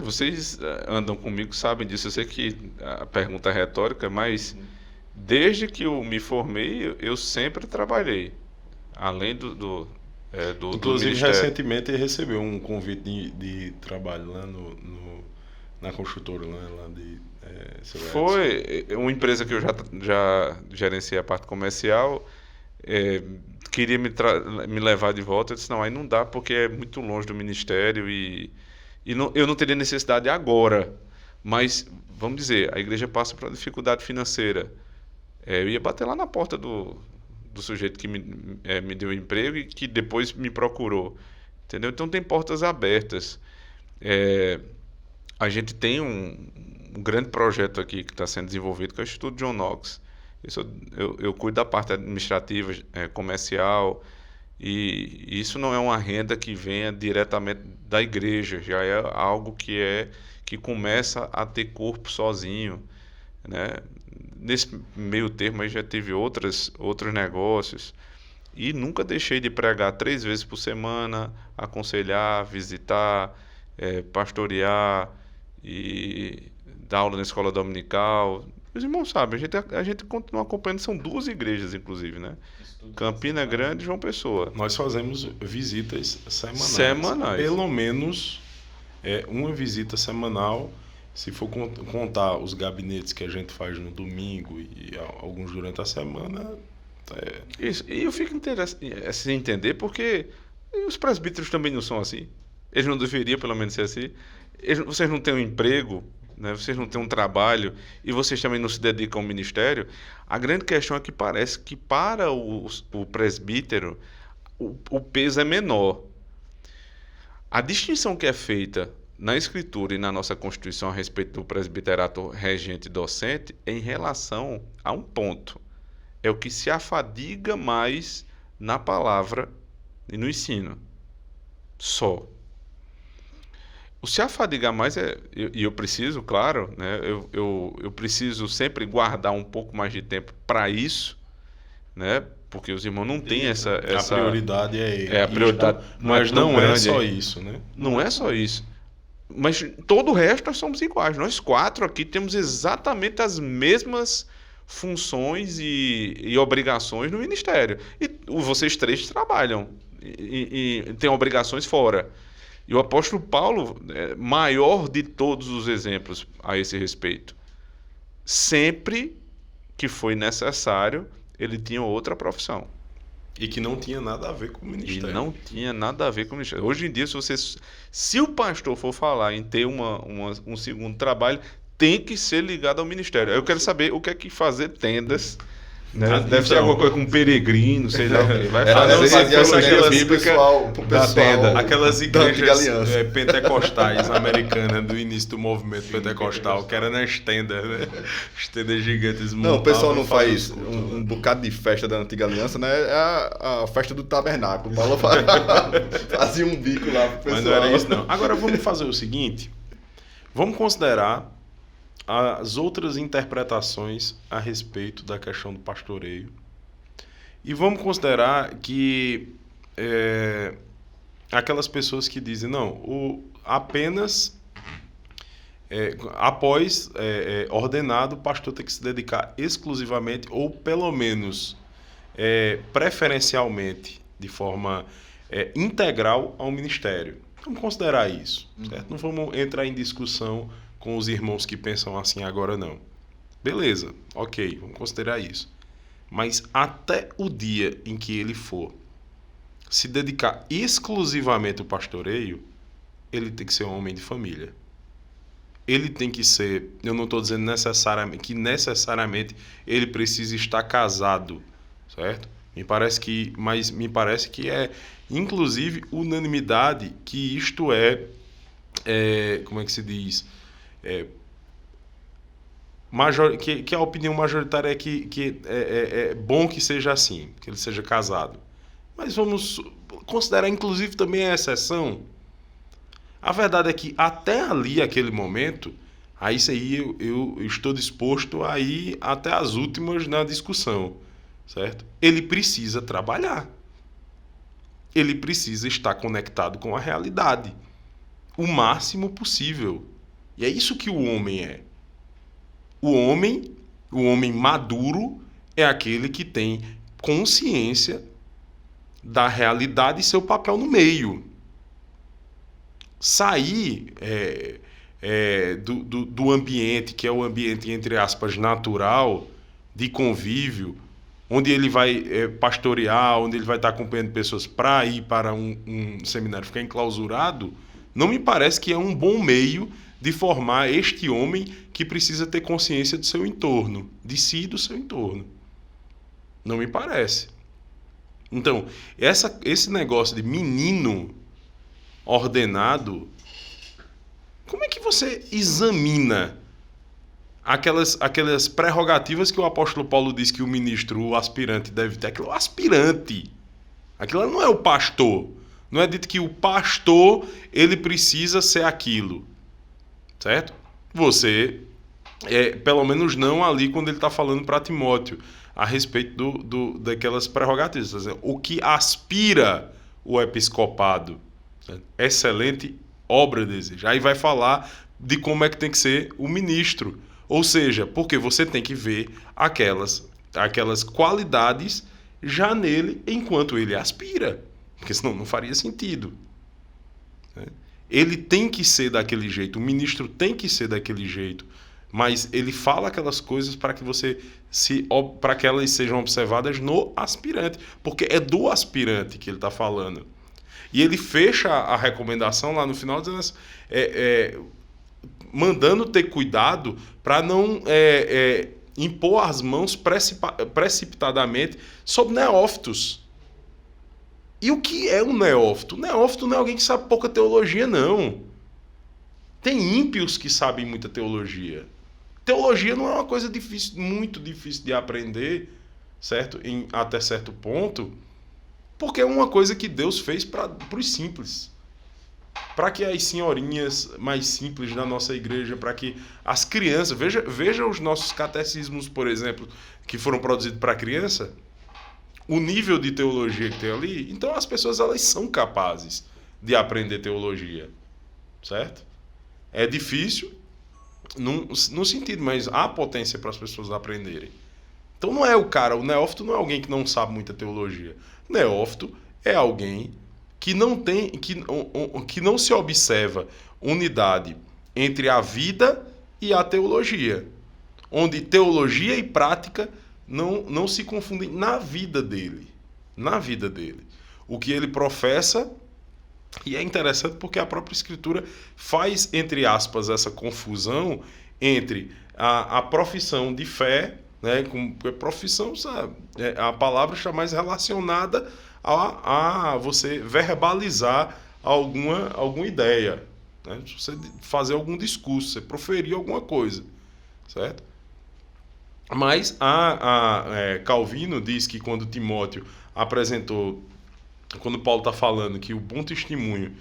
Vocês andam comigo, sabem disso. Eu sei que a pergunta é retórica, mas desde que eu me formei, eu sempre trabalhei. Além do Inclusive, ministério. recentemente ele recebeu um convite de trabalho lá na construtora lá de Seu Edson. Foi uma empresa que eu já gerenciei a parte comercial, queria me levar de volta. Eu disse, não, aí não dá porque é muito longe do ministério e eu não teria necessidade agora. Mas, vamos dizer, a igreja passa por uma dificuldade financeira. Eu ia bater lá na porta do sujeito que me deu emprego e que depois me procurou. Entendeu? Então tem portas abertas. A gente tem um grande projeto aqui que está sendo desenvolvido, que é o Instituto John Knox. Eu cuido da parte administrativa, comercial, e isso não é uma renda que venha diretamente da igreja, já é algo que começa a ter corpo sozinho, né? Nesse meio termo aí já tive outros negócios e nunca deixei de pregar 3 vezes por semana, aconselhar, visitar, pastorear e dar aula na escola dominical. Os irmãos sabem, a gente continua acompanhando, são 2 igrejas inclusive, né? Campina Grande e João Pessoa. Nós fazemos visitas semanais. Semanais. Pelo menos uma visita semanal. Se for contar os gabinetes que a gente faz no domingo e alguns durante a semana... Isso. E eu fico sem entender porque os presbíteros também não são assim. Eles não deveriam, pelo menos, ser assim. Vocês não têm um emprego, né? Vocês não têm um trabalho e vocês também não se dedicam ao ministério. A grande questão é que parece que para o presbítero o peso é menor. A distinção que é feita na Escritura e na nossa Constituição a respeito do presbiterato regente e docente é em relação a um ponto. É o que se afadiga mais na palavra e no ensino. Só. O se afadigar mais e eu preciso, claro, né, eu preciso sempre guardar um pouco mais de tempo para isso, né, porque os irmãos não têm essa... A prioridade a prioridade, mas tão não é grande. só isso, né? Não é só isso. Mas todo o resto nós somos iguais. Nós 4 aqui temos exatamente as mesmas funções e obrigações no ministério. E vocês três trabalham e têm obrigações fora. E o apóstolo Paulo é maior de todos os exemplos a esse respeito. Sempre que foi necessário, ele tinha outra profissão. E que não tinha nada a ver com o ministério. E não tinha nada a ver com o ministério. Hoje em dia, se o pastor for falar em ter um segundo trabalho, tem que ser ligado ao ministério. Eu quero saber o que é que fazer tendas. Né? Deve ser alguma coisa com peregrino, sei lá o que. Vai fazer pro pessoal aquelas igrejas pentecostais americanas do início do movimento pentecostal, que era nas tendas, né? As tendas gigantes. Não, o pessoal não faz um bocado de festa da Antiga Aliança, né? É a festa do tabernáculo. O Paulo fazia um bico lá pro pessoal. Mas não era isso, não. Agora vamos fazer o seguinte: vamos considerar as outras interpretações a respeito da questão do pastoreio. E vamos considerar que aquelas pessoas que dizem, não, apenas após ordenado, o pastor tem que se dedicar exclusivamente, ou pelo menos preferencialmente, de forma integral ao ministério. Vamos considerar isso, certo? Não vamos entrar em discussão com os irmãos que pensam assim agora, não. Beleza, ok, vamos considerar isso. Mas até o dia em que ele for se dedicar exclusivamente ao pastoreio, ele tem que ser um homem de família. Ele tem que ser, eu não estou dizendo que necessariamente ele precisa estar casado, certo? Mas me parece que é, inclusive, unanimidade que isto como é que se diz? Que a opinião majoritária é que é bom que seja assim, que ele seja casado. Mas vamos considerar inclusive também a exceção. A verdade é que até ali, aquele momento, aí isso aí eu estou disposto a ir até as últimas na discussão, certo? Ele precisa trabalhar. Ele precisa estar conectado com a realidade o máximo possível. E é isso que o homem é. O homem maduro é aquele que tem consciência da realidade e seu papel no meio. Sair do ambiente, que é o ambiente, entre aspas, natural, de convívio, onde ele vai pastorear, onde ele vai estar acompanhando pessoas para ir para um seminário, ficar enclausurado, não me parece que é um bom meio de formar este homem que precisa ter consciência do seu entorno, de si e do seu entorno. Não me parece. Então, esse negócio de menino ordenado, como é que você examina aquelas prerrogativas que o apóstolo Paulo diz que o ministro, o aspirante, deve ter? Aquilo é o aspirante. Aquilo não é o pastor. Não é dito que o pastor ele precisa ser aquilo. Certo? Você, pelo menos não ali quando ele está falando para Timóteo, a respeito daquelas prerrogativas. O que aspira o episcopado. Certo? Excelente obra desejo. Aí vai falar de como é que tem que ser o ministro. Ou seja, porque você tem que ver aquelas qualidades já nele enquanto ele aspira. Porque senão não faria sentido. Ele tem que ser daquele jeito, o ministro tem que ser daquele jeito, mas ele fala aquelas coisas para que para que elas sejam observadas no aspirante, porque é do aspirante que ele está falando. E ele fecha a recomendação lá no final dizendo mandando ter cuidado para não impor as mãos precipitadamente sobre neófitos. E o que é um neófito? O neófito não é alguém que sabe pouca teologia, não. Tem ímpios que sabem muita teologia. Teologia não é uma coisa difícil, muito difícil de aprender, certo? Até certo ponto, porque é uma coisa que Deus fez para os simples. Para que as senhorinhas mais simples da nossa igreja, para que as crianças... Veja os nossos catecismos, por exemplo, que foram produzidos para criança... O nível de teologia que tem ali, então as pessoas elas são capazes de aprender teologia, certo? É difícil, num sentido, mas há potência para as pessoas aprenderem. Então não é o neófito não é alguém que não sabe muita teologia. Neófito é alguém que que não se observa unidade entre a vida e a teologia, onde teologia e prática não se confundem na vida dele. Na vida dele. O que ele professa, e é interessante porque a própria Escritura faz, entre aspas, essa confusão entre a profissão de fé, né, com profissão, sabe, a palavra está mais relacionada a você verbalizar alguma ideia, né, você fazer algum discurso, você proferir alguma coisa, certo? Mas Calvino diz que quando Timóteo apresentou, quando Paulo está falando que o bom testemunho,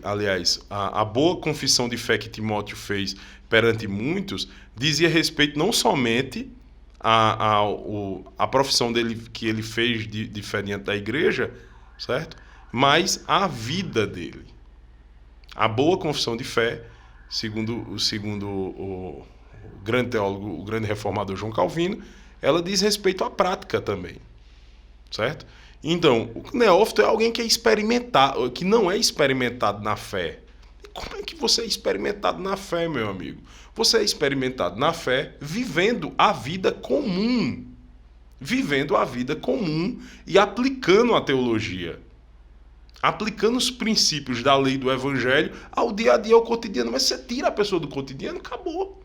aliás, a boa confissão de fé que Timóteo fez perante muitos, dizia respeito não somente à profissão dele que ele fez de fé diante da igreja, certo? Mas à vida dele. A boa confissão de fé, segundo o grande teólogo, o grande reformador João Calvino, ela diz respeito à prática também, certo? Então, o neófito é alguém que é experimentado, que não é experimentado na fé. E como é que você é experimentado na fé, meu amigo? Você é experimentado na fé vivendo a vida comum. Vivendo a vida comum e aplicando a teologia. Aplicando os princípios da lei do evangelho ao dia a dia, ao cotidiano. Mas você tira a pessoa do cotidiano, acabou.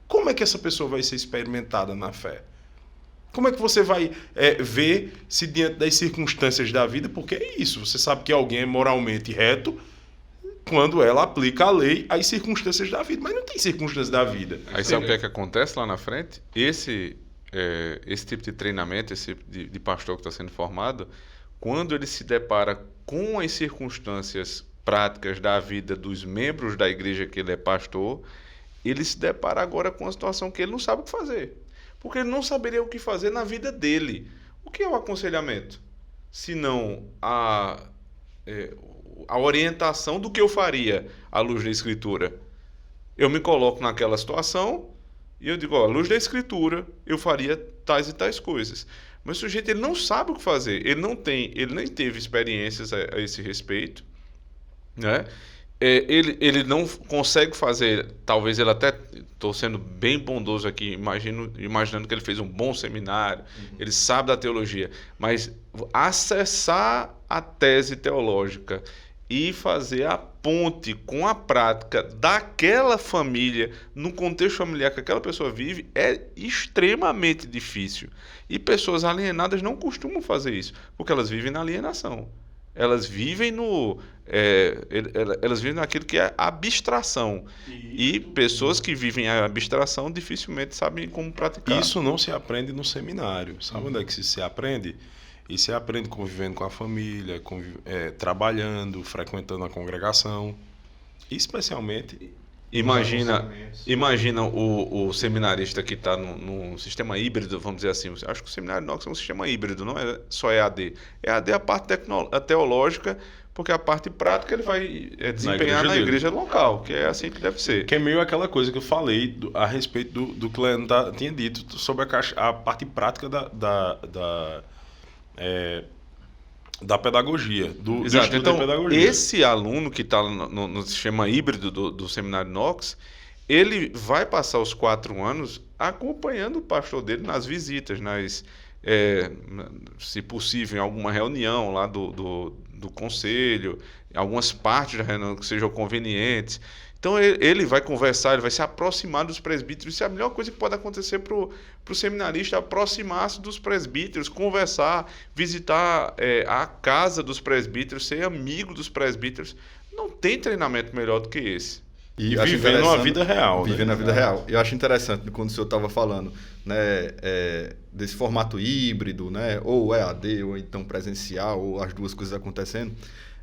Como é que essa pessoa vai ser experimentada na fé? Como é que você vai ver se diante das circunstâncias da vida, porque é isso, você sabe que alguém é moralmente reto quando ela aplica a lei às circunstâncias da vida, mas não tem circunstâncias da vida. Aí sabe o que é que acontece lá na frente? Esse tipo de treinamento, esse tipo de pastor que está sendo formado, quando ele se depara com as circunstâncias práticas da vida dos membros da igreja que ele é pastor, ele se depara agora com uma situação que ele não sabe o que fazer. Porque ele não saberia o que fazer na vida dele. O que é o aconselhamento? Se não a orientação do que eu faria à luz da Escritura. Eu me coloco naquela situação e eu digo, à luz da Escritura, eu faria tais e tais coisas. Mas o sujeito ele não sabe o que fazer. Ele nem teve experiências a esse respeito, né? Ele não consegue fazer, talvez ele até, estou sendo bem bondoso aqui, imaginando que ele fez um bom seminário, ele sabe da teologia, mas acessar a tese teológica e fazer a ponte com a prática daquela família, no contexto familiar que aquela pessoa vive, é extremamente difícil. E pessoas alienadas não costumam fazer isso, porque elas vivem na alienação. Elas vivem elas vivem naquilo que é abstração. E pessoas que vivem a abstração dificilmente sabem como praticar. Isso não se aprende no seminário. Sabe onde é que se aprende? E se aprende convivendo com a família, trabalhando, frequentando a congregação. Especialmente... Imagina o seminarista que está no sistema híbrido, vamos dizer assim. Acho que o seminário Knox é um sistema híbrido, não é só EAD. EAD é a parte teológica, porque a parte prática ele vai desempenhar na igreja local, que é assim que deve ser. Que é meio aquela coisa que eu falei a respeito do que o Leandro tinha dito sobre a parte prática da pedagogia. Exato. Então, esse aluno que está no sistema híbrido do Seminário Knox, ele vai passar os 4 anos acompanhando o pastor dele nas visitas, se possível, em alguma reunião lá do conselho, algumas partes da reunião que sejam convenientes. Então ele vai conversar, ele vai se aproximar dos presbíteros. Isso é a melhor coisa que pode acontecer para o seminarista, aproximar-se dos presbíteros, conversar, visitar a casa dos presbíteros, ser amigo dos presbíteros. Não tem treinamento melhor do que esse. E vivendo a vida real. Vivendo a vida real. Eu acho interessante quando o senhor estava falando, né, desse formato híbrido, né, ou EAD, ou então presencial, ou as duas coisas acontecendo.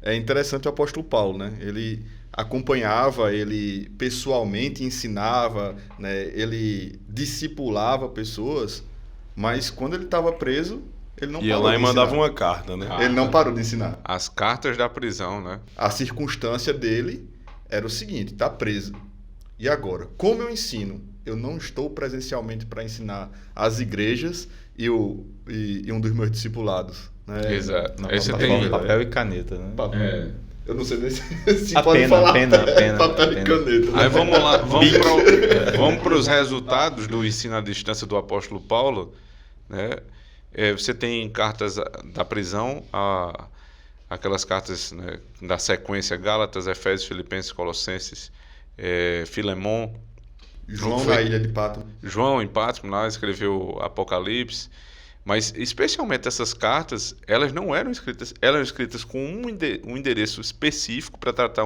É interessante o apóstolo Paulo, né? Ele acompanhava, ele pessoalmente ensinava, né? Ele discipulava pessoas, mas quando ele estava preso, ele não parou de ensinar. E lá e mandava uma carta, né? Ele não parou de ensinar. As cartas da prisão, né? A circunstância dele era o seguinte, tá preso. E agora, como eu ensino? Eu não estou presencialmente para ensinar as igrejas e um dos meus discipulados. Né? Exato. Não, Aí você papel, tem... papel e caneta, né? Eu não sei nem se A pode pena, falar a pena. papel e caneta. Aí vamos lá, vamos para os resultados do ensino à distância do apóstolo Paulo, né? Você tem cartas da prisão, aquelas cartas, né, da sequência Gálatas, Efésios, Filipenses, Colossenses, Filemon. João na ilha de Patmos. João em Patmos lá escreveu Apocalipse, mas especialmente essas cartas, elas não eram escritas, eram escritas com um endereço específico para tratar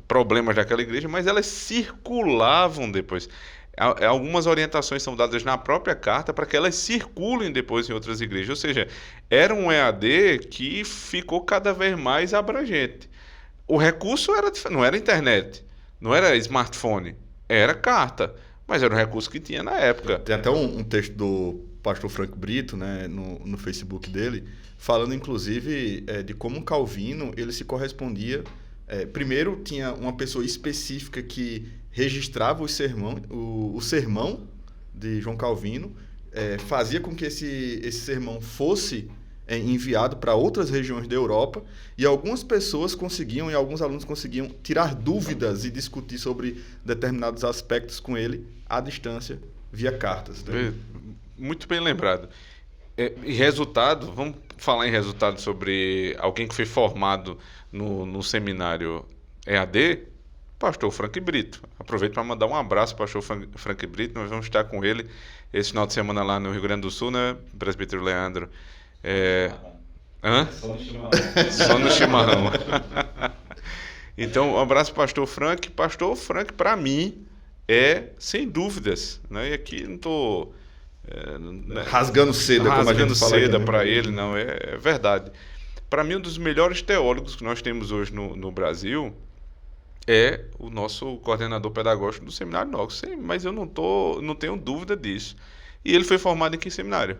problemas daquela igreja, mas elas circulavam depois. Algumas orientações são dadas na própria carta para que elas circulem depois em outras igrejas. Ou seja, era um EAD que ficou cada vez mais abrangente. O recurso não era internet, não era smartphone, era carta, mas era um recurso que tinha na época. Tem até um texto do pastor Frank Brito, né, no Facebook dele, falando inclusive de como Calvino ele se correspondia. Primeiro tinha uma pessoa específica que registrava o sermão de João Calvino, fazia com que esse sermão fosse enviado para outras regiões da Europa, e algumas pessoas conseguiam, e alguns alunos conseguiam tirar dúvidas e discutir sobre determinados aspectos com ele à distância, via cartas. Né? Muito bem lembrado. E resultado, vamos falar em resultado sobre alguém que foi formado no seminário EAD, pastor Frank Brito. Aproveito para mandar um abraço para o pastor Frank Brito. Nós vamos estar com ele esse final de semana lá no Rio Grande do Sul, né, presbítero Leandro? Só no chimarrão. Então, um abraço para o pastor Frank. Pastor Frank, para mim, sem dúvidas, né? E aqui não estou... rasgando seda, como a gente fala seda aqui, né? para ele, não, é verdade. Para mim, um dos melhores teólogos que nós temos hoje no Brasil é o nosso coordenador pedagógico do Seminário Knox. Sim, mas eu não tenho dúvida disso. E ele foi formado em que seminário?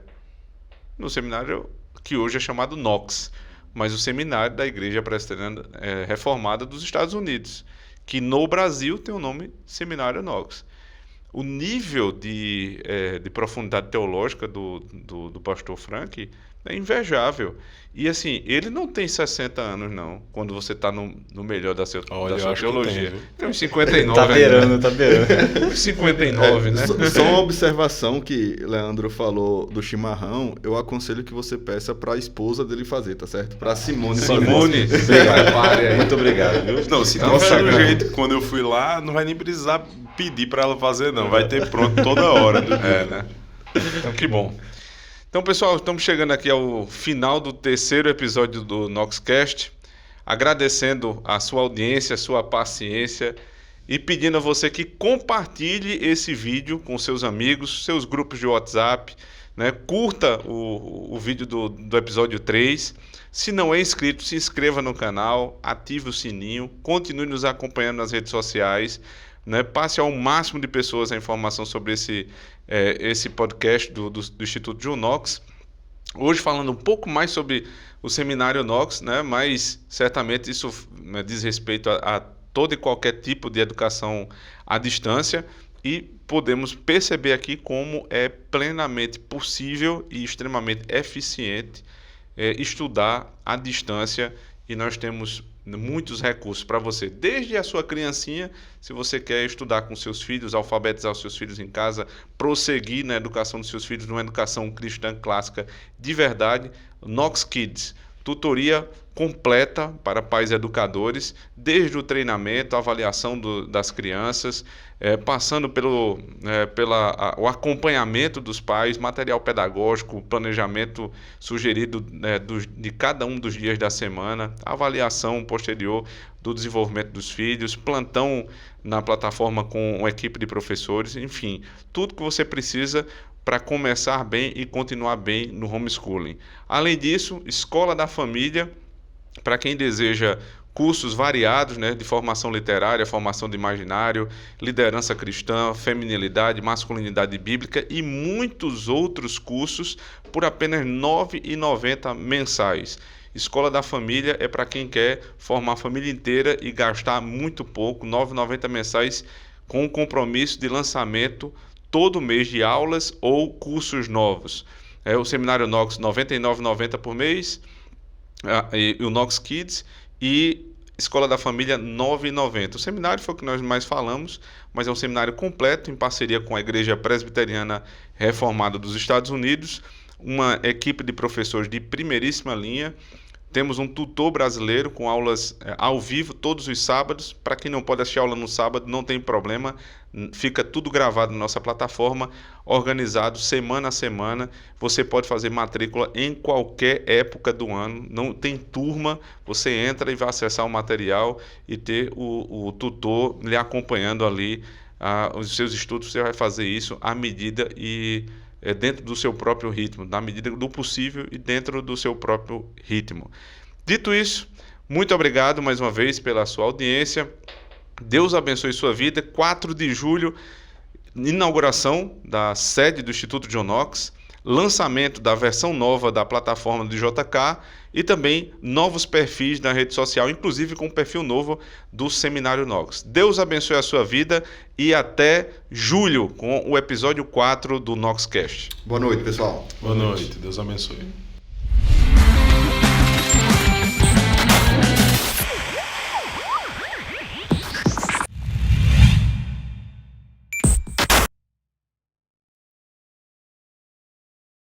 No seminário que hoje é chamado Knox, mas o seminário da Igreja Presbiteriana Reformada dos Estados Unidos, que no Brasil tem o nome Seminário Knox. O nível de profundidade teológica do pastor Frank é invejável. E assim, ele não tem 60 anos, não, quando você está no melhor da sua teologia. Tem uns 59. Tá beirando. Uns 59, né? Só uma observação que Leandro falou do chimarrão, eu aconselho que você peça para a esposa dele fazer, tá certo? Para Simone. Simone, muito obrigado, viu? Não, se trouxer do jeito quando eu fui lá, não vai nem precisar pedir para ela fazer, não. Vai ter pronto toda hora. Né? Então, que bom. Então, pessoal, estamos chegando aqui ao final do terceiro episódio do Knoxcast, agradecendo a sua audiência, a sua paciência e pedindo a você que compartilhe esse vídeo com seus amigos, seus grupos de WhatsApp, né? Curta o vídeo do episódio 3. Se não é inscrito, se inscreva no canal, ative o sininho, continue nos acompanhando nas redes sociais, né? Passe ao máximo de pessoas a informação sobre esse podcast do Instituto John Knox. Hoje falando um pouco mais sobre o Seminário Knox, né? Mas certamente isso, né, diz respeito a todo e qualquer tipo de educação à distância, e podemos perceber aqui como é plenamente possível e extremamente eficiente estudar à distância, e nós temos muitos recursos para você, desde a sua criancinha, se você quer estudar com seus filhos, alfabetizar os seus filhos em casa, prosseguir na educação dos seus filhos, numa educação cristã clássica de verdade. Knox Kids, tutoria completa para pais educadores, desde o treinamento, a avaliação das crianças, passando pelo o acompanhamento dos pais, material pedagógico, planejamento sugerido de cada um dos dias da semana, avaliação posterior do desenvolvimento dos filhos, plantão na plataforma com uma equipe de professores, enfim, tudo que você precisa para começar bem e continuar bem no homeschooling. Além disso, Escola da Família, para quem deseja cursos variados, né, de formação literária, formação de imaginário, liderança cristã, feminilidade, masculinidade bíblica e muitos outros cursos por apenas R$ 9,90 mensais. Escola da Família é para quem quer formar a família inteira e gastar muito pouco, R$ 9,90 mensais, com o compromisso de lançamento todo mês de aulas ou cursos novos. O Seminário Knox R$ 99,90 por mês, e o Knox Kids, e Escola da Família R$ 9,90. O seminário foi o que nós mais falamos, mas é um seminário completo em parceria com a Igreja Presbiteriana Reformada dos Estados Unidos, uma equipe de professores de primeiríssima linha. Temos um tutor brasileiro com aulas ao vivo todos os sábados. Para quem não pode assistir aula no sábado, não tem problema, fica tudo gravado na nossa plataforma, organizado semana a semana. Você pode fazer matrícula em qualquer época do ano, não tem turma, você entra e vai acessar o material e ter o tutor lhe acompanhando ali os seus estudos. Você vai fazer isso à medida e dentro do seu próprio ritmo, na medida do possível e dentro do seu próprio ritmo. Dito isso, muito obrigado mais uma vez pela sua audiência. Deus abençoe sua vida. 4 de julho, inauguração da sede do Instituto John Knox, lançamento da versão nova da plataforma do JK e também novos perfis na rede social, inclusive com um perfil novo do Seminário Knox. Deus abençoe a sua vida e até julho com o episódio 4 do Knoxcast. Boa noite, pessoal. Boa noite. Deus abençoe.